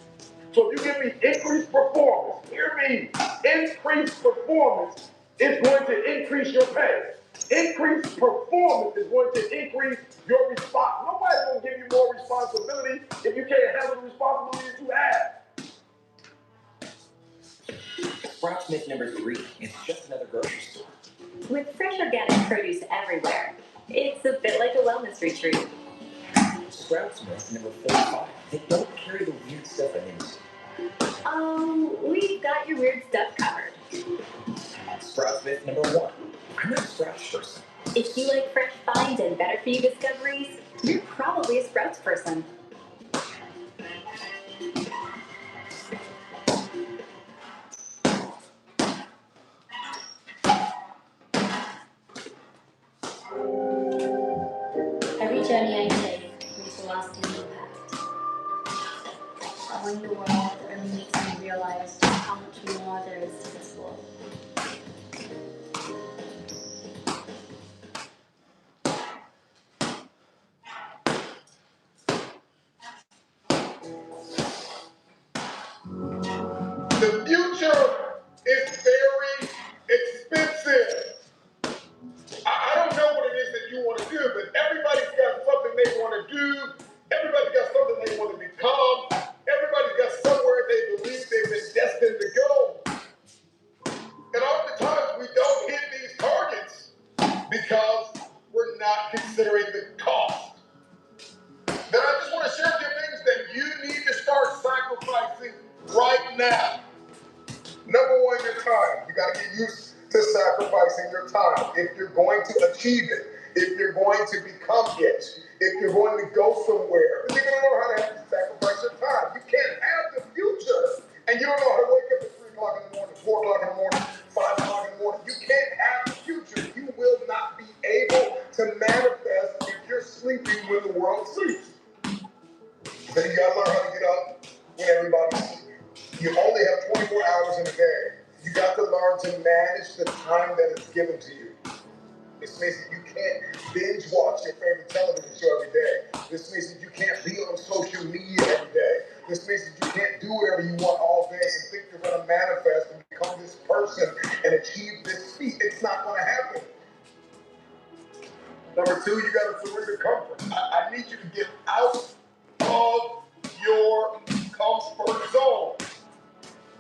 So if you give me increased performance, hear me, increased performance is going to increase your pay. Increased performance is going to increase your response. Nobody's going to give you more responsibility if you can't handle the responsibility that you have. Sprouts myth number 3, it's just another grocery store. With fresh organic produce everywhere, it's a bit like a wellness retreat. Sprouts myth number 45, they don't carry the weird stuff in it. We've got your weird stuff covered. Sprouts myth number 1, I'm not a Sprouts person. If you like fresh finds and better for you discoveries, you're probably a Sprouts person. Every journey I take leaves a lasting impact. Traveling the world only makes me realize just how much more there is to this world. The future is very expensive. I don't know what it is that you want to do, but everybody's got something they want to do. Everybody's got something they want to become. Everybody's got somewhere they believe they've been destined to go. And oftentimes we don't hit these targets because we're not considering the cost. Then I just want to share a few things that you need to start sacrificing right now. Number 1, your time. You got to get used to sacrificing your time. If you're going to achieve it, if you're going to become it, if you're going to go somewhere, you're going to know how to sacrifice your time. You can't have the future and you don't know how to wake up at 3 o'clock in the morning, 4 o'clock in the morning, 5 o'clock in the morning. You can't have the future. You will not be able to manifest if you're sleeping when the world sleeps. Then you got to learn how to get up when everybody's sleeping. You only have 24 hours in a day. You got to learn to manage the time that is given to you. This means that you can't binge watch your favorite television show every day. This means that you can't be on social media every day. This means that you can't do whatever you want all day and think you're going to manifest and become this person and achieve this feat. It's not going to happen. Number 2, you got to surrender comfort. I need you to get out of your comfort zone.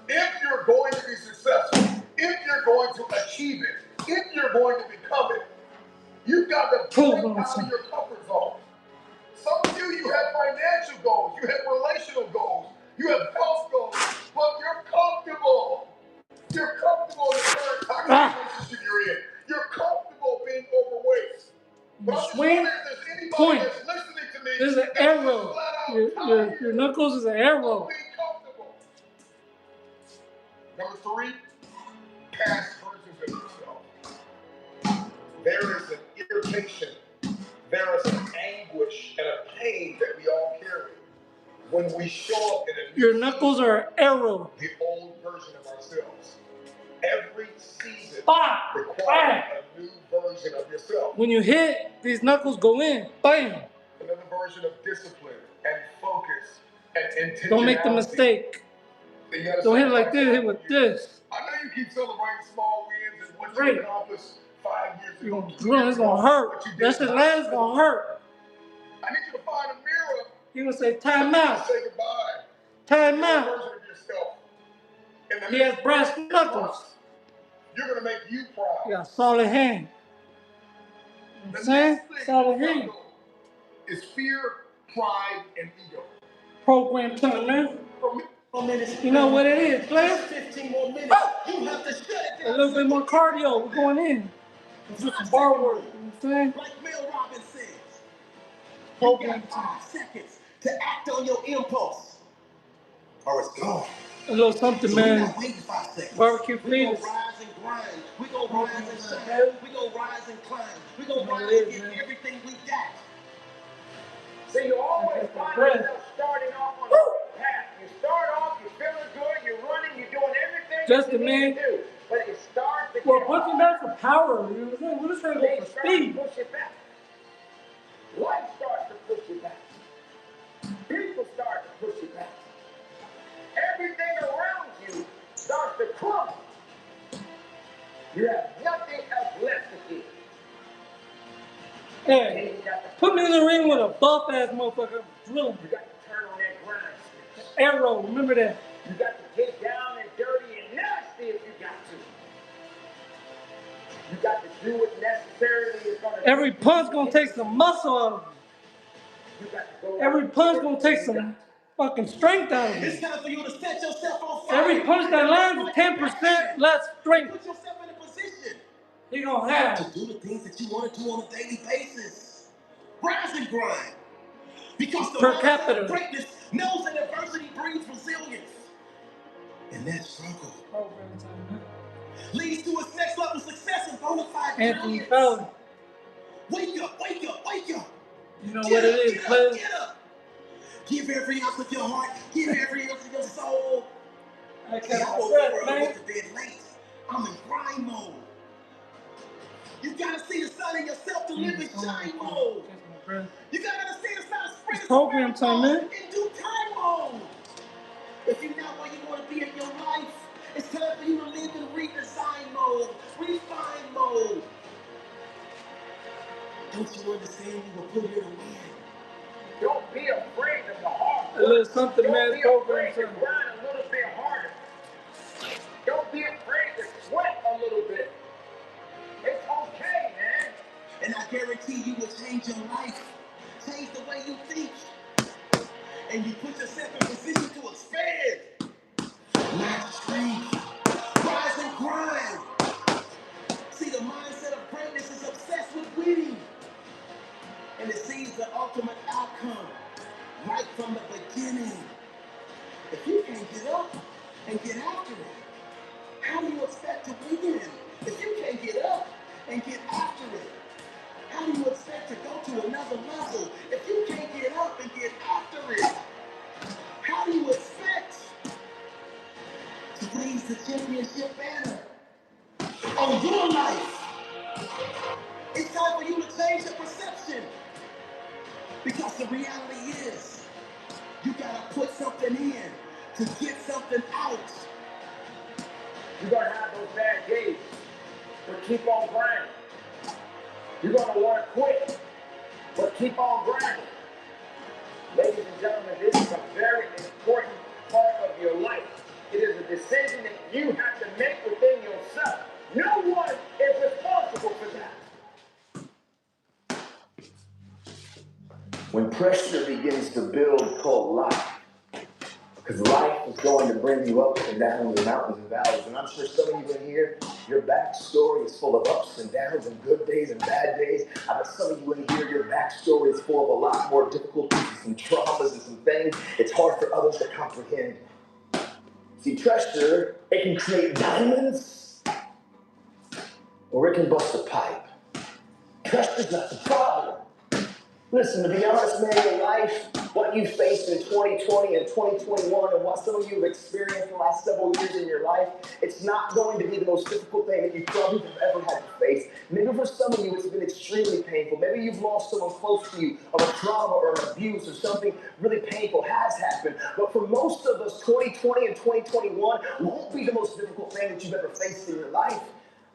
If you're going to be successful, if you're going to achieve it, if you're going to become it, you've got to break out of your comfort zone. Some of you have financial goals, you have relational goals. Your knuckles is an arrow. Number 3, past versions of yourself. There is an irritation, there is an anguish and a pain that we all carry when we show up in a new Your knuckles are an arrow. the old version of ourselves. Every season Bam. requires a new version of yourself. When you hit, these knuckles go in. Bam. Another version of discipline and focus and intentionality. Don't make the mistake. Don't hit it like this, hit with this. I know you keep celebrating small wins and what you accomplished 5 years ago. You're gonna drill, it's gonna hurt. That shit land's gonna hurt. I need you to find a mirror. He gonna say, time out. Say goodbye. Time out. He has brass knuckles. You're gonna make you proud. He got a solid hand. You know what I'm saying? Solid hand. Is fear, pride, and ego. Program time, man. You know what it is, player? 15 more minutes. You have to shut it down. A little bit more cardio. We're going in. Let's do some bar work. You know what I'm saying? Like Mel Robbins says, Program you got 5 seconds to act on your impulse, or it's gone. A little something, So man. we're not waiting 5 seconds. Barbecue We're fetus. gonna rise and grind. We're gonna rise and shine. We're gonna rise and climb. We're gonna rise and get everything we got. So you always find yourself starting off on the path. You start off, you're feeling good, you're running, you're doing everything Just you a need man. to do. But it starts to Well, get pushing back for power. You know what I'm saying? We're just trying to go for speed. push it back. Life starts to push you back. People start to push you back. Everything around you starts to crumble. You have nothing else left to give. Hey, put me in the ring with a buff ass motherfucker. Drilling. You got to turn on that grind switch. Arrow, remember that. You got to get down and dirty and nasty if you got to. You got to do what necessarily is going to. Every punch gonna take some muscle out of him. You got to go. Every punch gonna take some fucking strength out of It's him. time for you to set yourself on fire. Every punch that lands is 10% less strength. Put yourself in a position He gonna have. to do the things that you want to do on a daily basis. Rise and grind. Because the Per mindset capita. of greatness knows that adversity breeds resilience. And that struggle leads to its next level success and bona fide Anthony brilliance. Fallon. Wake up, wake up, wake up. You know what it is, Get player. up, get up. Give every ounce of your heart. Give every ounce of your soul. I See, catch I my woke breath, up early, man. went to bed late. I'm in grind mode. You gotta see the sun in yourself to live in shine mode. You gotta understand it's not a sprint, it's program time, man. in due time mode. If you're not where you want to be in your life, it's time for you to live in redesign mode, refine mode. Don't you understand you were put here to win? Don't be afraid of the hard A work. little something, man. Don't be Program afraid to time. grind a little bit harder. Don't be afraid to sweat a little bit. It's okay, man. And I guarantee you will change your life, change the way you think, and you put yourself in position to expand, not shrink. Rise and grind. See, the mindset of greatness is obsessed with winning, and it sees the ultimate outcome right from the beginning. If you can't get up and get after it, how do you expect to win? If you can't get up and get after it, how do you expect to go to another level? If you can't get up and get after it, how do you expect to raise the championship banner on your life? It's time for you to change your perception. Because the reality is, you gotta put something in to get something out. You're going to have those bad days, but keep on grinding. You're going to want to quit, but keep on grinding. Ladies and gentlemen, this is a very important part of your life. It is a decision that you have to make within yourself. No one is responsible for that. When pressure begins to build called life, Because life is going to bring you ups and downs and mountains and valleys. And I'm sure some of you in here, your backstory is full of ups and downs and good days and bad days. I bet some of you in here, your backstory is full of a lot more difficulties and some traumas and some things it's hard for others to comprehend. See, pressure, it can create diamonds or it can bust a pipe. Pressure's not the problem. Listen, to be honest, man, in life, what you faced in 2020 and 2021 and what some of you have experienced the last several years in your life, it's not going to be the most difficult thing that you probably have ever had to face. Maybe for some of you, it's been extremely painful. Maybe you've lost someone close to you, or a trauma or an abuse or something really painful has happened. But for most of us, 2020 and 2021 won't be the most difficult thing that you've ever faced in your life.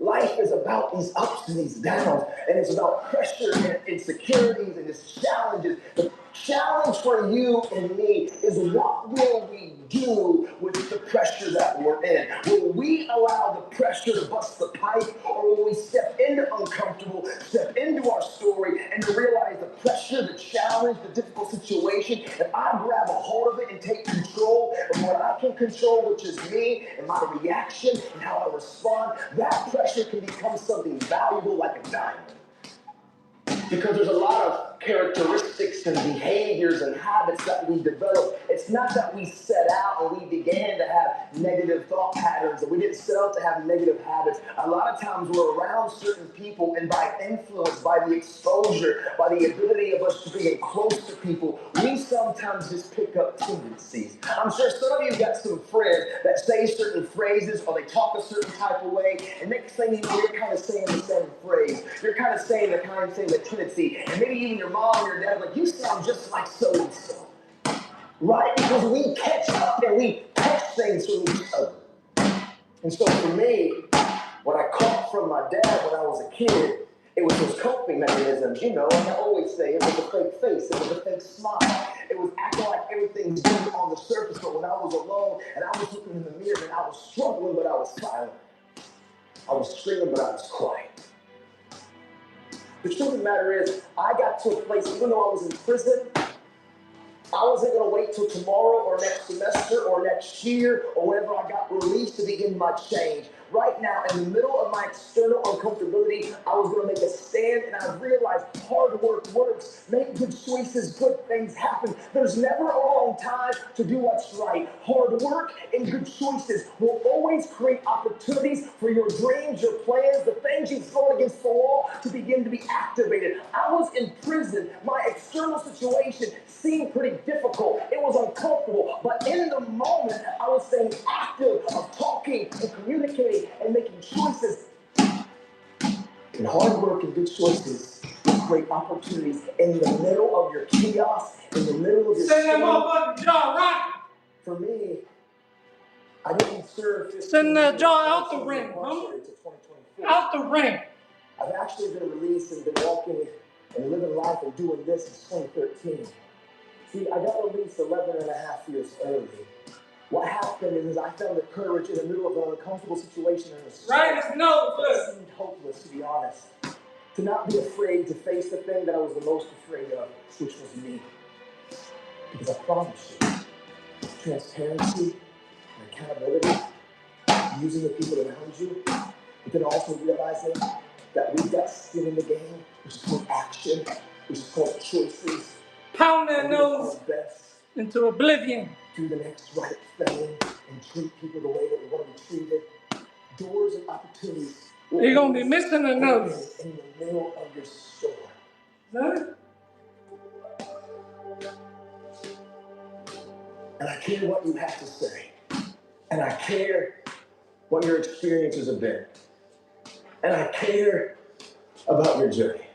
Life is about these ups and these downs, and it's about pressure and insecurities and its challenges. The challenge for you and me is, what will we do with the pressure that we're in? Will we allow the pressure to bust the pipe, or will we step into uncomfortable, step into our story, and to realize the pressure, the challenge, the difficult situation, and I grab a hold of it and take control of what I can control, which is me and my reaction and how I respond? That pressure can become something valuable, like a diamond. Because there's a lot of characteristics and behaviors and habits that we develop. It's not that we set out and we began to have negative thought patterns, and we didn't set out to have negative habits. A lot of times we're around certain people, and by influence, by the exposure, by the ability of us to be close to people, we sometimes just pick up tendencies. I'm sure some of you got some friends that say certain phrases, or they talk a certain type of way, and next thing you know, you're kind of saying the same phrase. You're kind of saying the tendency. And maybe even your mom or your dad, like, you sound just like so-and-so. Right? Because we catch up and we catch things from each other. And so for me, what I caught from my dad when I was a kid, it was his coping mechanisms, you know, like I always say, it was a fake face, it was a fake smile. It was acting like everything's good on the surface, but when I was alone and I was looking in the mirror and I was struggling, but I was silent. I was screaming, but I was quiet. The truth of the matter is, I got to a place, even though I was in prison, I wasn't going to wait till tomorrow or next semester or next year or whenever I got released to begin my change. Right now, in the middle of my external uncomfortability, I was going to make a stand, and I realized hard work works. Make good choices, good things happen. There's never a wrong time to do what's right. Hard work and good choices will always create opportunities for your dreams, your plans, the things you've thrown against the wall to begin to be activated. I was in prison. My external situation seemed pretty difficult. It was uncomfortable, but in the moment, I was staying active of talking and communicating and making choices. And hard work and good choices will create opportunities in the middle of your chaos, in the middle of your send that motherfucking jaw right. For me, I didn't serve 15 send that years. jaw out the ring, out the ring. I've actually been released and been walking and living life and doing this since 2013. See, I got released 11 and a half years early. What happened is I found the courage in the middle of an uncomfortable situation in the street. Right as no good. It seemed hopeless, to be honest. To not be afraid to face the thing that I was the most afraid of, which was me. Because I promise you, transparency and accountability, using the people around you, but then also realizing that we've got skin in the game, which is called action, which is called choices. Pound their nose into oblivion. Do the next right thing and treat people the way that we want to be treated. Doors and opportunities. You're going to be missing a nose. In the middle of your store. Huh? And I care what you have to say. And I care what your experiences have been. And I care about your journey.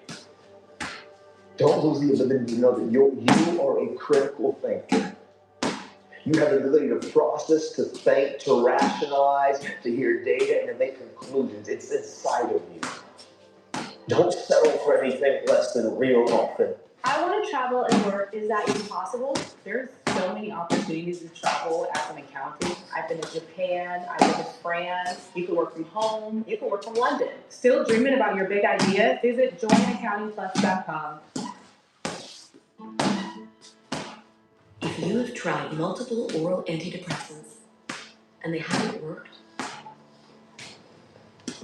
Don't lose the ability to know that you are a critical thinker. You have the ability to process, to think, to rationalize, to hear data, and to make conclusions. It's inside of you. Don't settle for anything less than real often. I want to travel and work. Is that even possible? There's so many opportunities to travel as an accountant. I've been to Japan, I've been to France. You can work from home, you can work from London. Still dreaming about your big idea? Visit joinaccountingplus.com. If You have tried multiple oral antidepressants, and they haven't worked.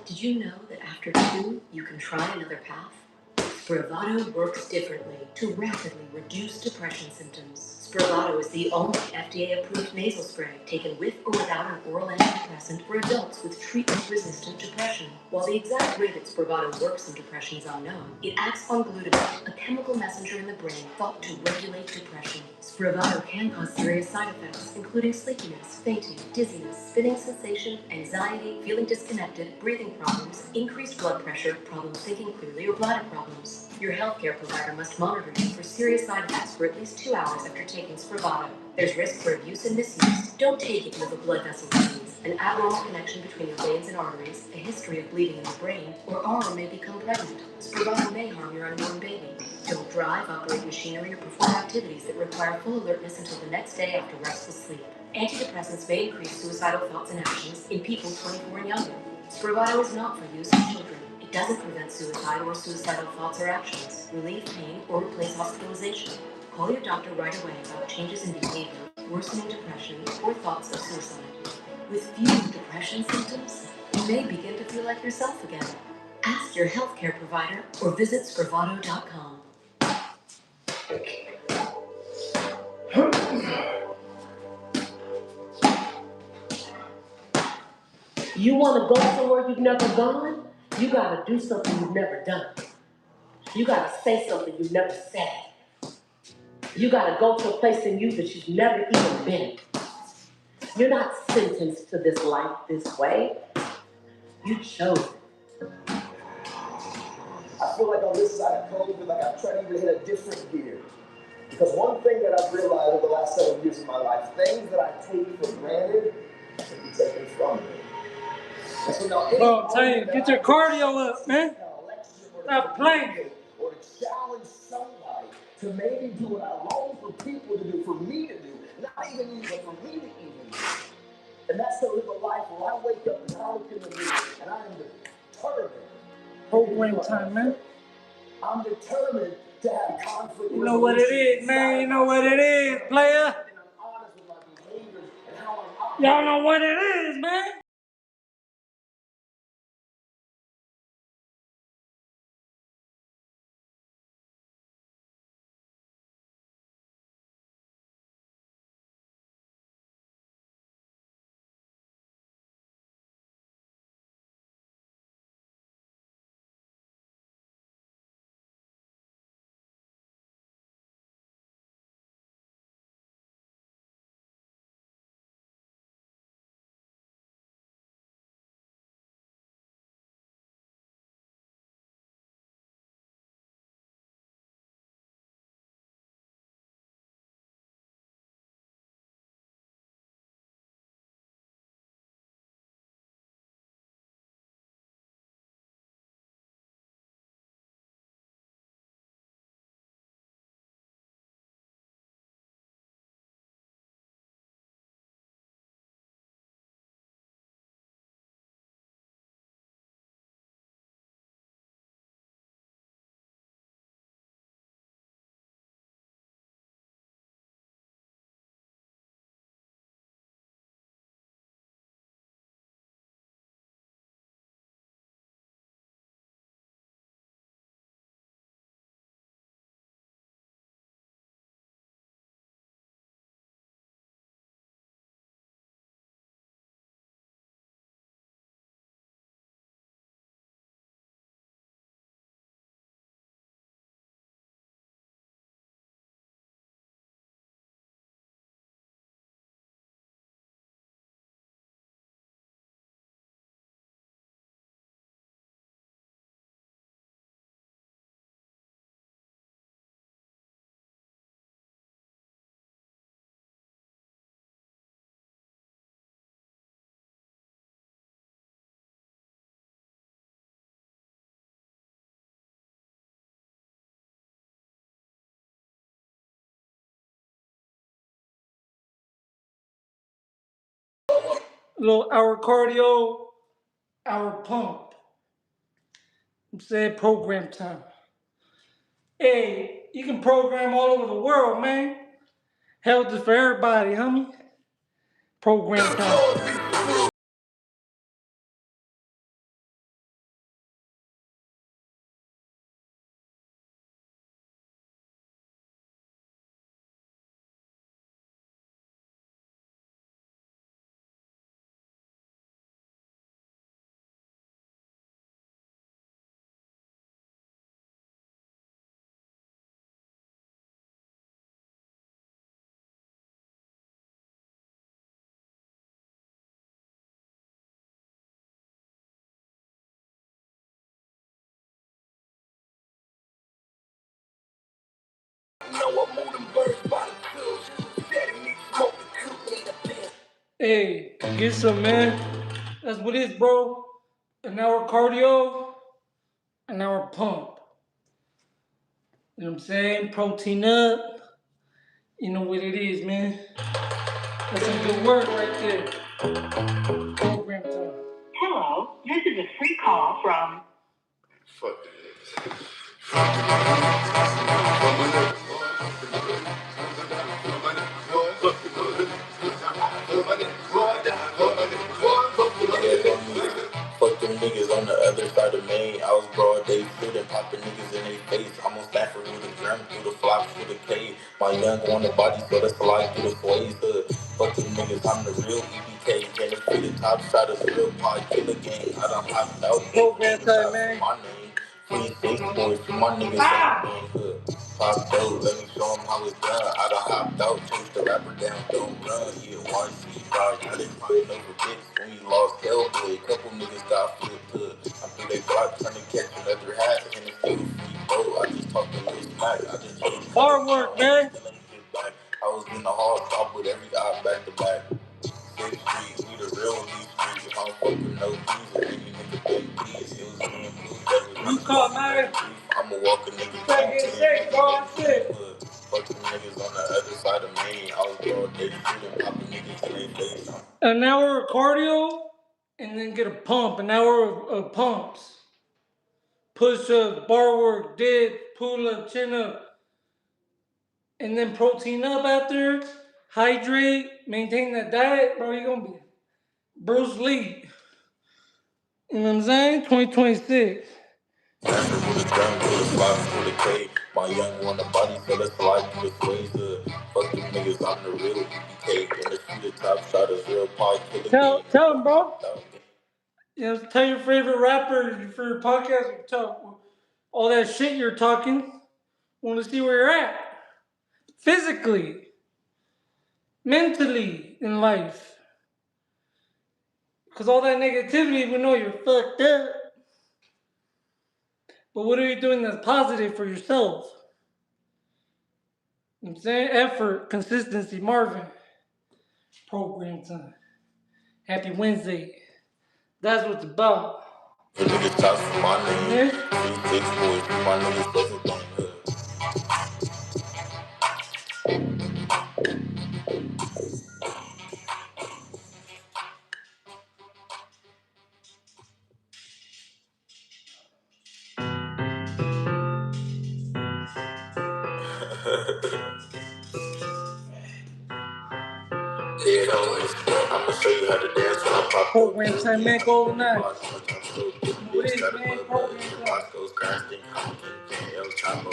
Did you know that after 2, you can try another path? Spravato works differently to rapidly reduce depression symptoms. Spravato is the only FDA-approved nasal spray taken with or without an oral antidepressant for adults with treatment-resistant depression. While the exact way that Spravato works in depression is unknown, it acts on glutamate, a chemical messenger in the brain thought to regulate depression. Spravato can cause serious side effects, including sleepiness, fainting, dizziness, spinning sensation, anxiety, feeling disconnected, breathing problems, increased blood pressure, problems thinking clearly, or bladder problems. Your healthcare provider must monitor you for serious side effects for at least 2 hours after taking Spravato. There's risk for abuse and misuse. Don't take it with a blood vessel disease, an abnormal connection between your veins and arteries, a history of bleeding in the brain, or Aura may become pregnant. Spravato may harm your unborn baby. Don't drive, operate machinery, or perform activities that require full alertness until the next day after restless sleep. Antidepressants may increase suicidal thoughts and actions in people 24 and younger. Spravato is not for use in children. It doesn't prevent suicide or suicidal thoughts or actions, relieve pain, or replace hospitalization. Call your doctor right away about changes in behavior, worsening depression, or thoughts of suicide. With few depression symptoms, you may begin to feel like yourself again. Ask your healthcare provider or visit Spravato.com. You want to go somewhere you've never gone? You got to do something you've never done. You got to say something you've never said. You got to go to a place in you that you've never even been. You're not sentenced to this life this way. You chose it. I feel like on this side of COVID, like I'm trying to even hit a different gear. Because one thing that I've realized over the last 7 years of my life, things that I take for granted can be taken from me. And so now, Bro, I'm telling you, get your cardio up, man. Stop playing. Or to challenge somebody to maybe do what I long for people to do, for me to do, not even you, but for me to even do. And that's to live a life where I wake up and I look in the mirror and I am determined. Program time, man. I'm determined to have conflict. You know what it is, man. You know what it is, player. Y'all know what it is, man. Little our cardio, our pump. Say program time. Hey, you can program all over the world, man. Health is for everybody, homie. Program time. Hey, get some, man. That's what it is, bro. An hour cardio, an hour pump. You know what I'm saying? Protein up. You know what it is, man. That's some good work right there. Program time. Hello, this is a free call from... Fuck it. Fuck them niggas on the other side of Maine. I was broad day shooting, popping niggas in their face. I'm on Stafford with a drum through the flocks through the cave. My young on the body, so that's slide through the sways hood. Fuck them niggas, I'm the real EBK. Can it be the top shot of the real pod killer gang? I done hopped out, Program time, man. my name. 26 boys for my niggas in hood. Pop dope, let me show them how it's done. I done hopped out, chased the rapper down, don't run. Yeah, YC, dog, now they crying over bits. When we lost Hellboy, a couple niggas got flipped hood. I'm through they block, trying to catch another hat. And it's still free boat, I just talked a little smack. I just chased hard work, man. Still ain't get back. I was in the hall, stop with every eye back to back. 6th Street, we the real in these streets. If I don't fuck with no keys, or any nigga big keys, it was me and Blue Devil. You caught, man. I'ma walk a nigga. Better get safe, bro. Shit. Fuck them niggas on the other side of Maine. I was broad day shooting, popping niggas in their face. An hour of cardio, and then get a pump. An hour of pumps. Push up, bar work, dip, pull up, chin up. And then protein up after. Hydrate, maintain that diet, bro. You're gonna be Bruce Lee. You know what I'm saying? 2026. My young on the body, so let's slide through the sways hood. Fuck them niggas, I'm the real EBK. In the street, the top shot is real pod killer. Tell him, bro. You know, tell your favorite rapper for your podcast. Tell all that shit you're talking. Want to see where you're at. Physically. Mentally in life. Because all that negativity, we know you're fucked up. But what are you doing that's positive for yourself? You know what I'm saying? Effort, consistency, Marvin. Program time. Happy Wednesday. That's what it's about. The niggas talk for my name. 3 6 boys, my niggas doesn't bang hood. I'ma show you how to dance when I pop. Program time, man, golden night. Roscoe's casting, El Chapo.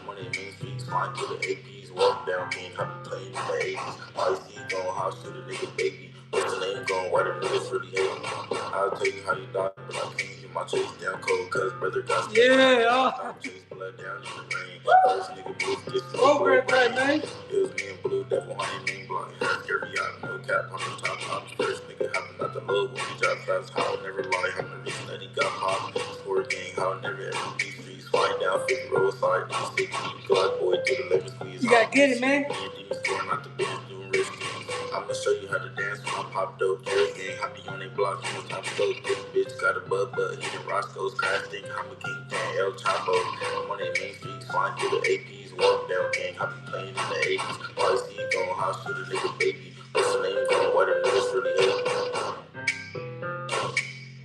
Money main streets, flying through the APs, walk down, king, I be playing in the 80s. YC going house to the nigga baby. What's the name going? Why the niggas really hate me? I'll tell you how you die, but I can't get my chase down cold, cause brother got chase blood down in the rain. First nigga moved this program time, man. It was me and Blue Devil, honey name block. Scary out, no cap, on the top, first nigga hopping out the low when he dropped fast. How I never lie, I'm the reason that he got popped. Score gang, how I never ever beat streets. Flying down 50 roadside, 6 Glock boy to the lemon squeeze. You gotta get it, man. Not the bitch doing rich things. I'ma show you how to dance when I pop dope. Jerry gang, I be on they block, you know, top dope. This bitch got a bub, but he the Roscoe's casting. I'm a king, El Chapo. I'm on that main street, flying through the APs, walk down gang. I be playing in the 80s. YC going house to the nigga baby. What's the name going? Why the niggas really hate me?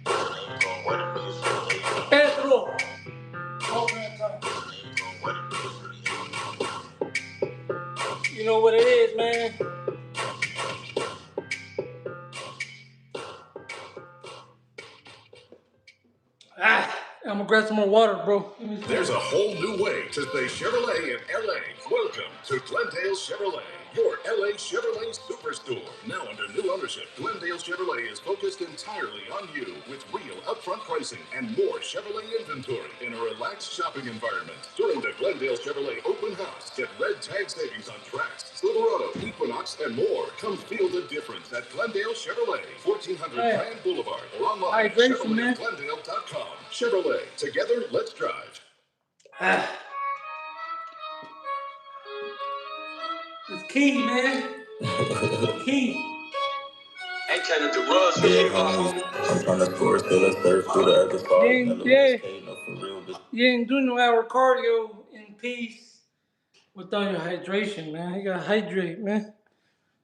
What's the name going? Why the niggas really hate me? Pedro. Program time. What's the name going? Why the niggas really hate me? You know what it is, man. I'm gonna grab some more water, bro. There's a whole new way to say Chevrolet in LA. Welcome to Glendale Chevrolet, your LA Chevrolet superstore. Now under new ownership, Glendale Chevrolet is focused entirely on you with real upfront pricing and more Chevrolet inventory in a relaxed shopping environment. During the Glendale Chevrolet open house, get red tag savings on Trax, Silverado, Equinox, and more. Come feel the difference at Glendale Chevrolet, 1400 Grand Boulevard, or online at ChevroletGlendale.com. Chevrolet, together, let's drive. It's key, man. Key. Ain't turning to rush. Yeah, homie. I'm trying to score, still a surf through the other side. You ain't doing no hour cardio in peace without your hydration, man. You gotta hydrate, man.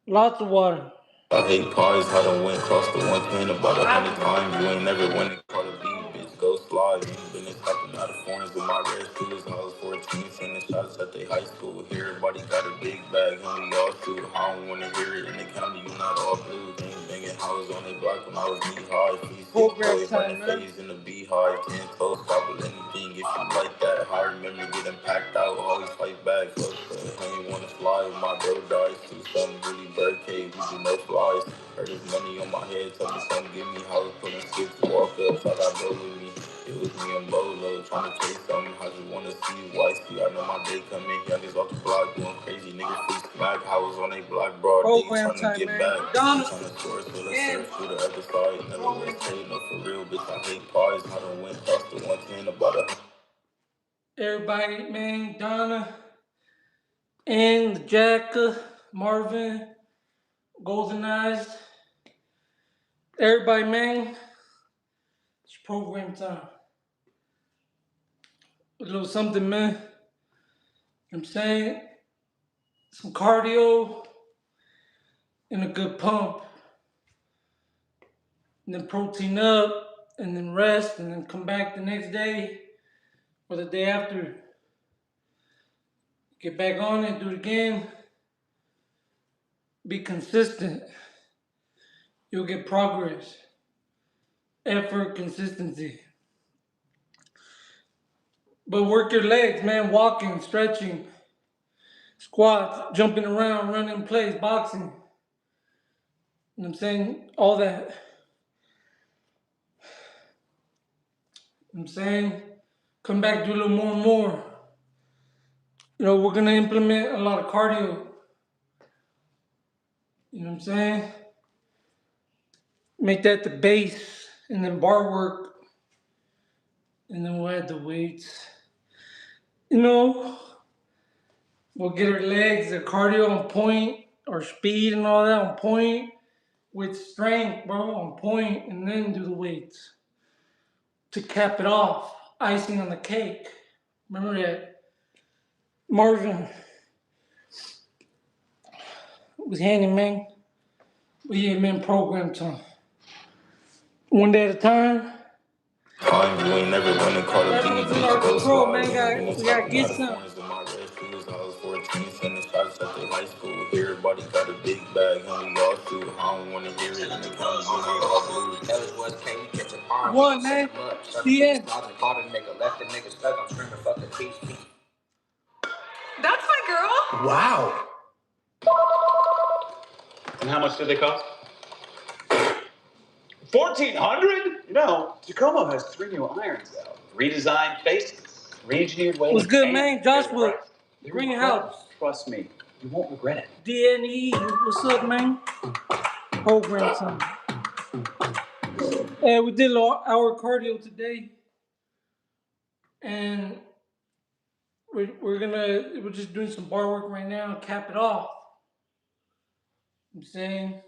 Lots of water. I hate pies, how done went across the 110 about 100 times. You ain't never win it, call a beat, bitch, go slide. You ain't been hopping out of foreigns with my red shoes. I was 14, sending shots at they high school. Here, everybody got a big bag, and we all shoot. I don't wanna hear it in the county, you not all blue. Gang banging houses on they block when I was knee-high. Program time, man. In the beehive, 10 toes, stop with anything if you like that. I remember getting packed out, always fight back. Fuck, I ain't wanna fly with my bro dies. Do something really birdcage, we do no flies. Heard his money on my head, told me come get me. How was putting skips to walk up, thought I'd go with me. It was me and Bolo, trying to taste something. I just wanna see you, white. See, I know my day coming. Youngest off the block, going crazy. Niggas free smack. I was on a block, broad day, trying to get back. I'm trying to score, so let's surf through the other side. Never was paid, no for real, bitch. I hate pies. I done went across the 110 about a. Everybody, man, Donna, and Jack, Marvin, Golden Eyes. Everybody, man, it's program time. A little something, man. You know what I'm saying? Some cardio and a good pump. And then protein up, and then rest, and then come back the next day or the day after. Get back on it, do it again. Be consistent. You'll get progress. Effort, consistency. But work your legs, man. Walking, stretching, squats, jumping around, running plays, boxing. You know what I'm saying? All that. You know what I'm saying? Come back, do a little more and more. You know, we're going to implement a lot of cardio. You know what I'm saying? Make that the base, and then bar work, and then we'll add the weights. You know, we'll get our legs, our cardio on point, our speed and all that on point, with strength, bro, on point, and then do the weights. To cap it off, icing on the cake. Remember that Marvin was handing, man. But yeah, man, program time. One day at a time. Time, you ain't never win and call a beat, bitch, go slide. We gotta get some. I was 14, sending shots at the high school. Here, everybody got a big bag, and we all shoot. I don't wanna hear it in the county, you not all blue. Tell us what's can you catch a arm? One, man. The end. Left the nigga stuck, I'm screaming, fuck the peace. That's my girl. Wow. And how much did they cost? $1,400? You know, Tacoma has 3 new irons out. Redesigned faces, re-engineered weights. What's good, man? Joshua, Greenhouse. Trust me, you won't regret it. DNE, what's up, man? Program time. We did our cardio today, and we're just doing some bar work right now, cap it off. I'm saying,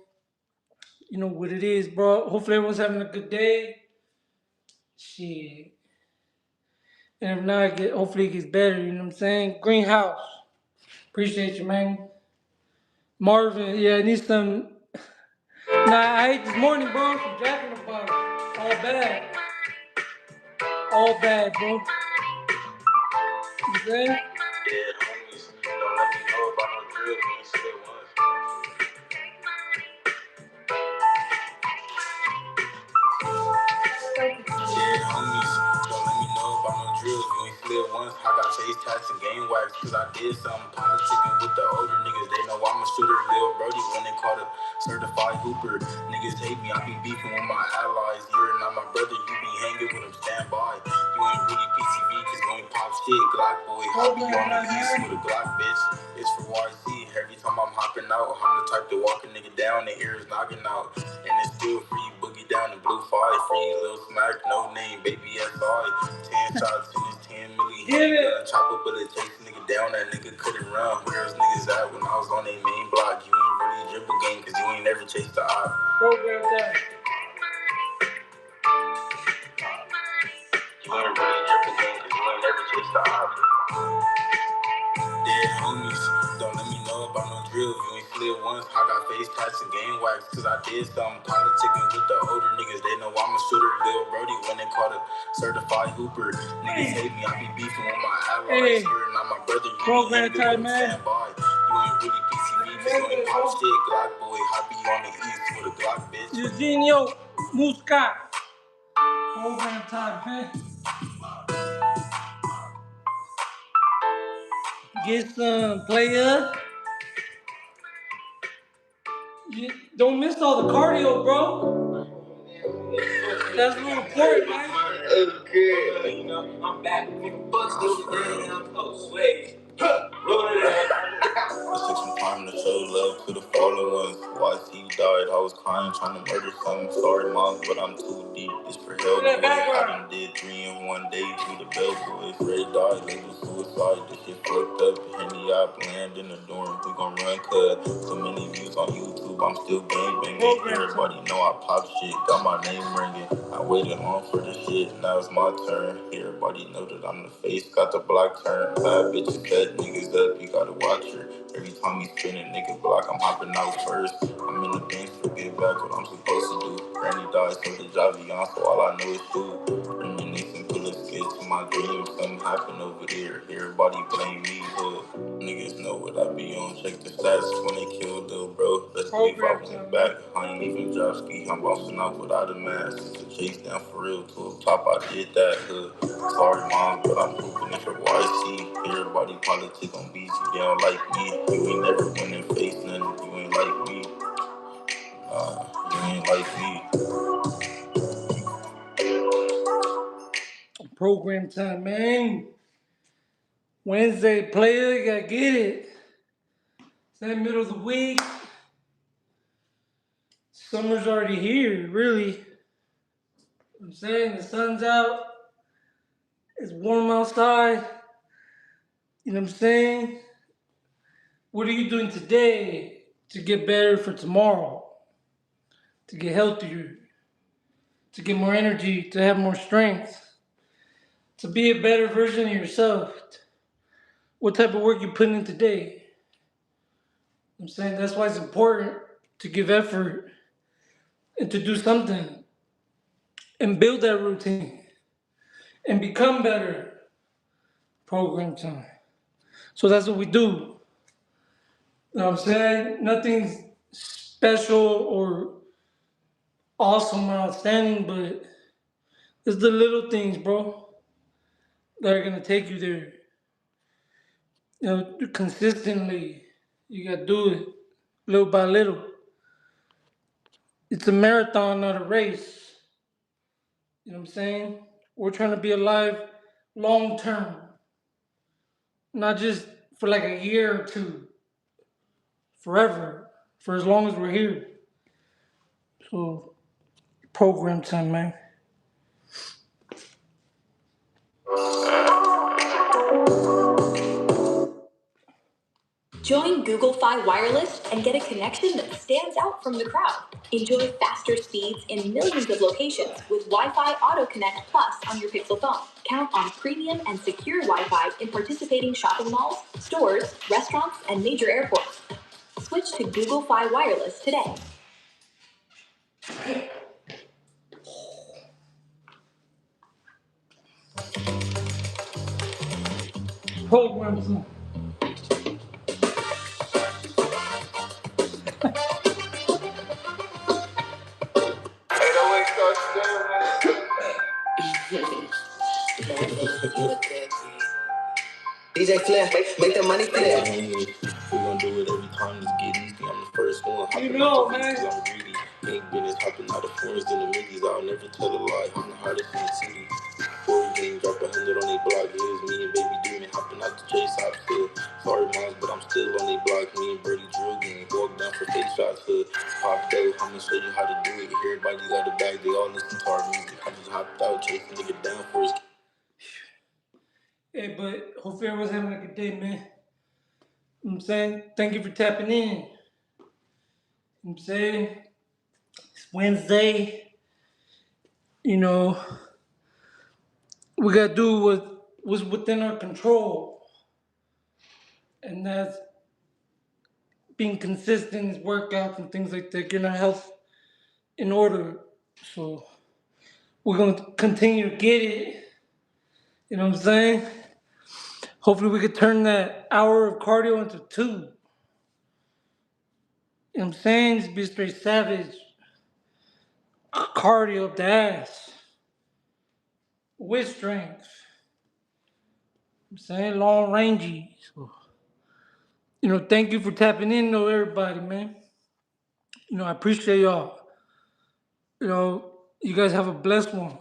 you know what it is, bro. Hopefully everyone's having a good day. Shit. And if not, hopefully it gets better, you know what I'm saying? Greenhouse. Appreciate you, man. Marvin, yeah, I need some. Nah, I ate this morning, bro, some Jack in the Box. All bad. All bad, bro. You saying? Yeah, homies, don't let me know about no drills when you say once. Yeah, homies, don't let me slid once, I got face tats and game wax. Cause I did something politicking with the older niggas. They know I'm a shooter. Lil Brody when they call a certified hooper. Niggas hate me, I be beefing with my allies. You're not my brother, you be hanging with him, stand by. You ain't really PCV, cause when we pop shit, Glock boy, I be on the east with a Glock, bitch. It's for YC, every time I'm hopping out, I'm the type to walk a nigga down, the ears knocking out. And it's still free, boogie down in blue 5, free little smack, no name, baby SI. 10 shots in this 10 milli handgun, chopper bullet, chase nigga down, that nigga couldn't run. Where's niggas at when I was on their main block? You ain't really dribble game, cause you ain't never chased the eye. Program time. You ain't really dribble game, cause you ain't never chased the eye. Dead homies, don't let me know about no drill. You ain't slid once, I got face tats and game wax. Cause I did something politicking with the older niggas. They know I'm a shooter. Lil Brody when they call a certified hooper. Niggas hate me, I be beefing with my allies. You're not my brother, you Program be time, man. stand by. You ain't really PCV, cause you ain't pop shit. Glock boy, I be on the east with a Glock, bitch. Eugenio Muscat. Program time, man. Get some player. You don't miss all the cardio, bro. That's real important, man. Okay. You know, I'm back. Nigga, fuck those things. I'm so sweaty. Roll it out. It took some time to show love to the fallen ones. YC died, I was crying, trying to murder some. Sorry, mom, but I'm too deep. It's for hell, boy. I done did 3 in 1 day. We the bellboys. Ray died, label suicide. This shit fucked up. Henny, I land in the dorm. We gon' run, cuz. So many views on YouTube, I'm still gangbanging. Everybody know I pop shit, got my name ringing. I waited long for this shit, now it's my turn. Everybody know that I'm the face, got the block turn. Bad bitches, fed niggas up, you gotta watch her. Every time he spin a nigga block, I'm hopping out first. I'm in the bench to get back what I'm supposed to do. Granny died, so the job beyond, so all I know is do. Reminiscing, pull a skid to my dreams. Something happened over there, everybody blame me, hood. Niggas know what I be on, check the stats when they killed Lil Bro. Let's leave, I went back, I ain't even drop ski. I'm bouncing off without a mask. It's a chase down for real, to the top, I did that, hood. Sorry, mom, but I'm hooping it for YC. Everybody politic on BG, they don't like me. You ain't never win and face nothing, you ain't like me. You ain't like me. Program time, man. Wednesday, player, you gotta get it. It's that middle of the week. Summer's already here, really. You know what I'm saying? The sun's out. It's warm outside. You know what I'm saying? What are you doing today to get better for tomorrow? To get healthier? To get more energy? To have more strength? To be a better version of yourself? What type of work you putting in today? I'm saying that's why it's important to give effort and to do something and build that routine and become better. Program time. So that's what we do. You know what I'm saying? Nothing's special or awesome or outstanding, but it's the little things, bro, that are gonna take you there. You know, consistently. You gotta do it little by little. It's a marathon, not a race. You know what I'm saying? We're trying to be alive long term, not just for like a year or two, forever, for as long as we're here. So, program time, man. Join Google Fi Wireless and get a connection that stands out from the crowd. Enjoy faster speeds in millions of locations with Wi-Fi Auto Connect Plus on your Pixel phone. Count on premium and secure Wi-Fi in participating shopping malls, stores, restaurants, and major airports. Switch to Google Fi Wireless today. Program time. DJ Flip, make the money flip. We gon' do it every time, let's get easy. I'm the first one, You hopping know, out the man. V's, I'm greedy. Ain't business hopping out of foreigns in the middies. I'll never tell a lie, I'm the hardest in the city. 40 games, drop 100 on they block. It was me and Baby Demon hopping out the chase out still. Sorry, moms, but I'm still on they block. Me and Birdie drill game, walk down for face shots. Pop dough, I'ma show you how to do it. Everybody got a bag, they all listen to our music. I just hopped out, chasing nigga down for his. Hey, but hopefully everyone's having a good day, man. You know what I'm saying? Thank you for tapping in. You know what I'm saying? It's Wednesday. You know, we gotta do what was within our control. And that's being consistent, workouts and things like that, getting our health in order. So we're gonna continue to get it. You know what I'm saying? Hopefully we could turn that hour of cardio into 2. You know what I'm saying? Just be straight savage. Cardio up the ass. With strength. I'm saying long rangey. So, you know, thank you for tapping in though, everybody, man. You know, I appreciate y'all. You know, you guys have a blessed one.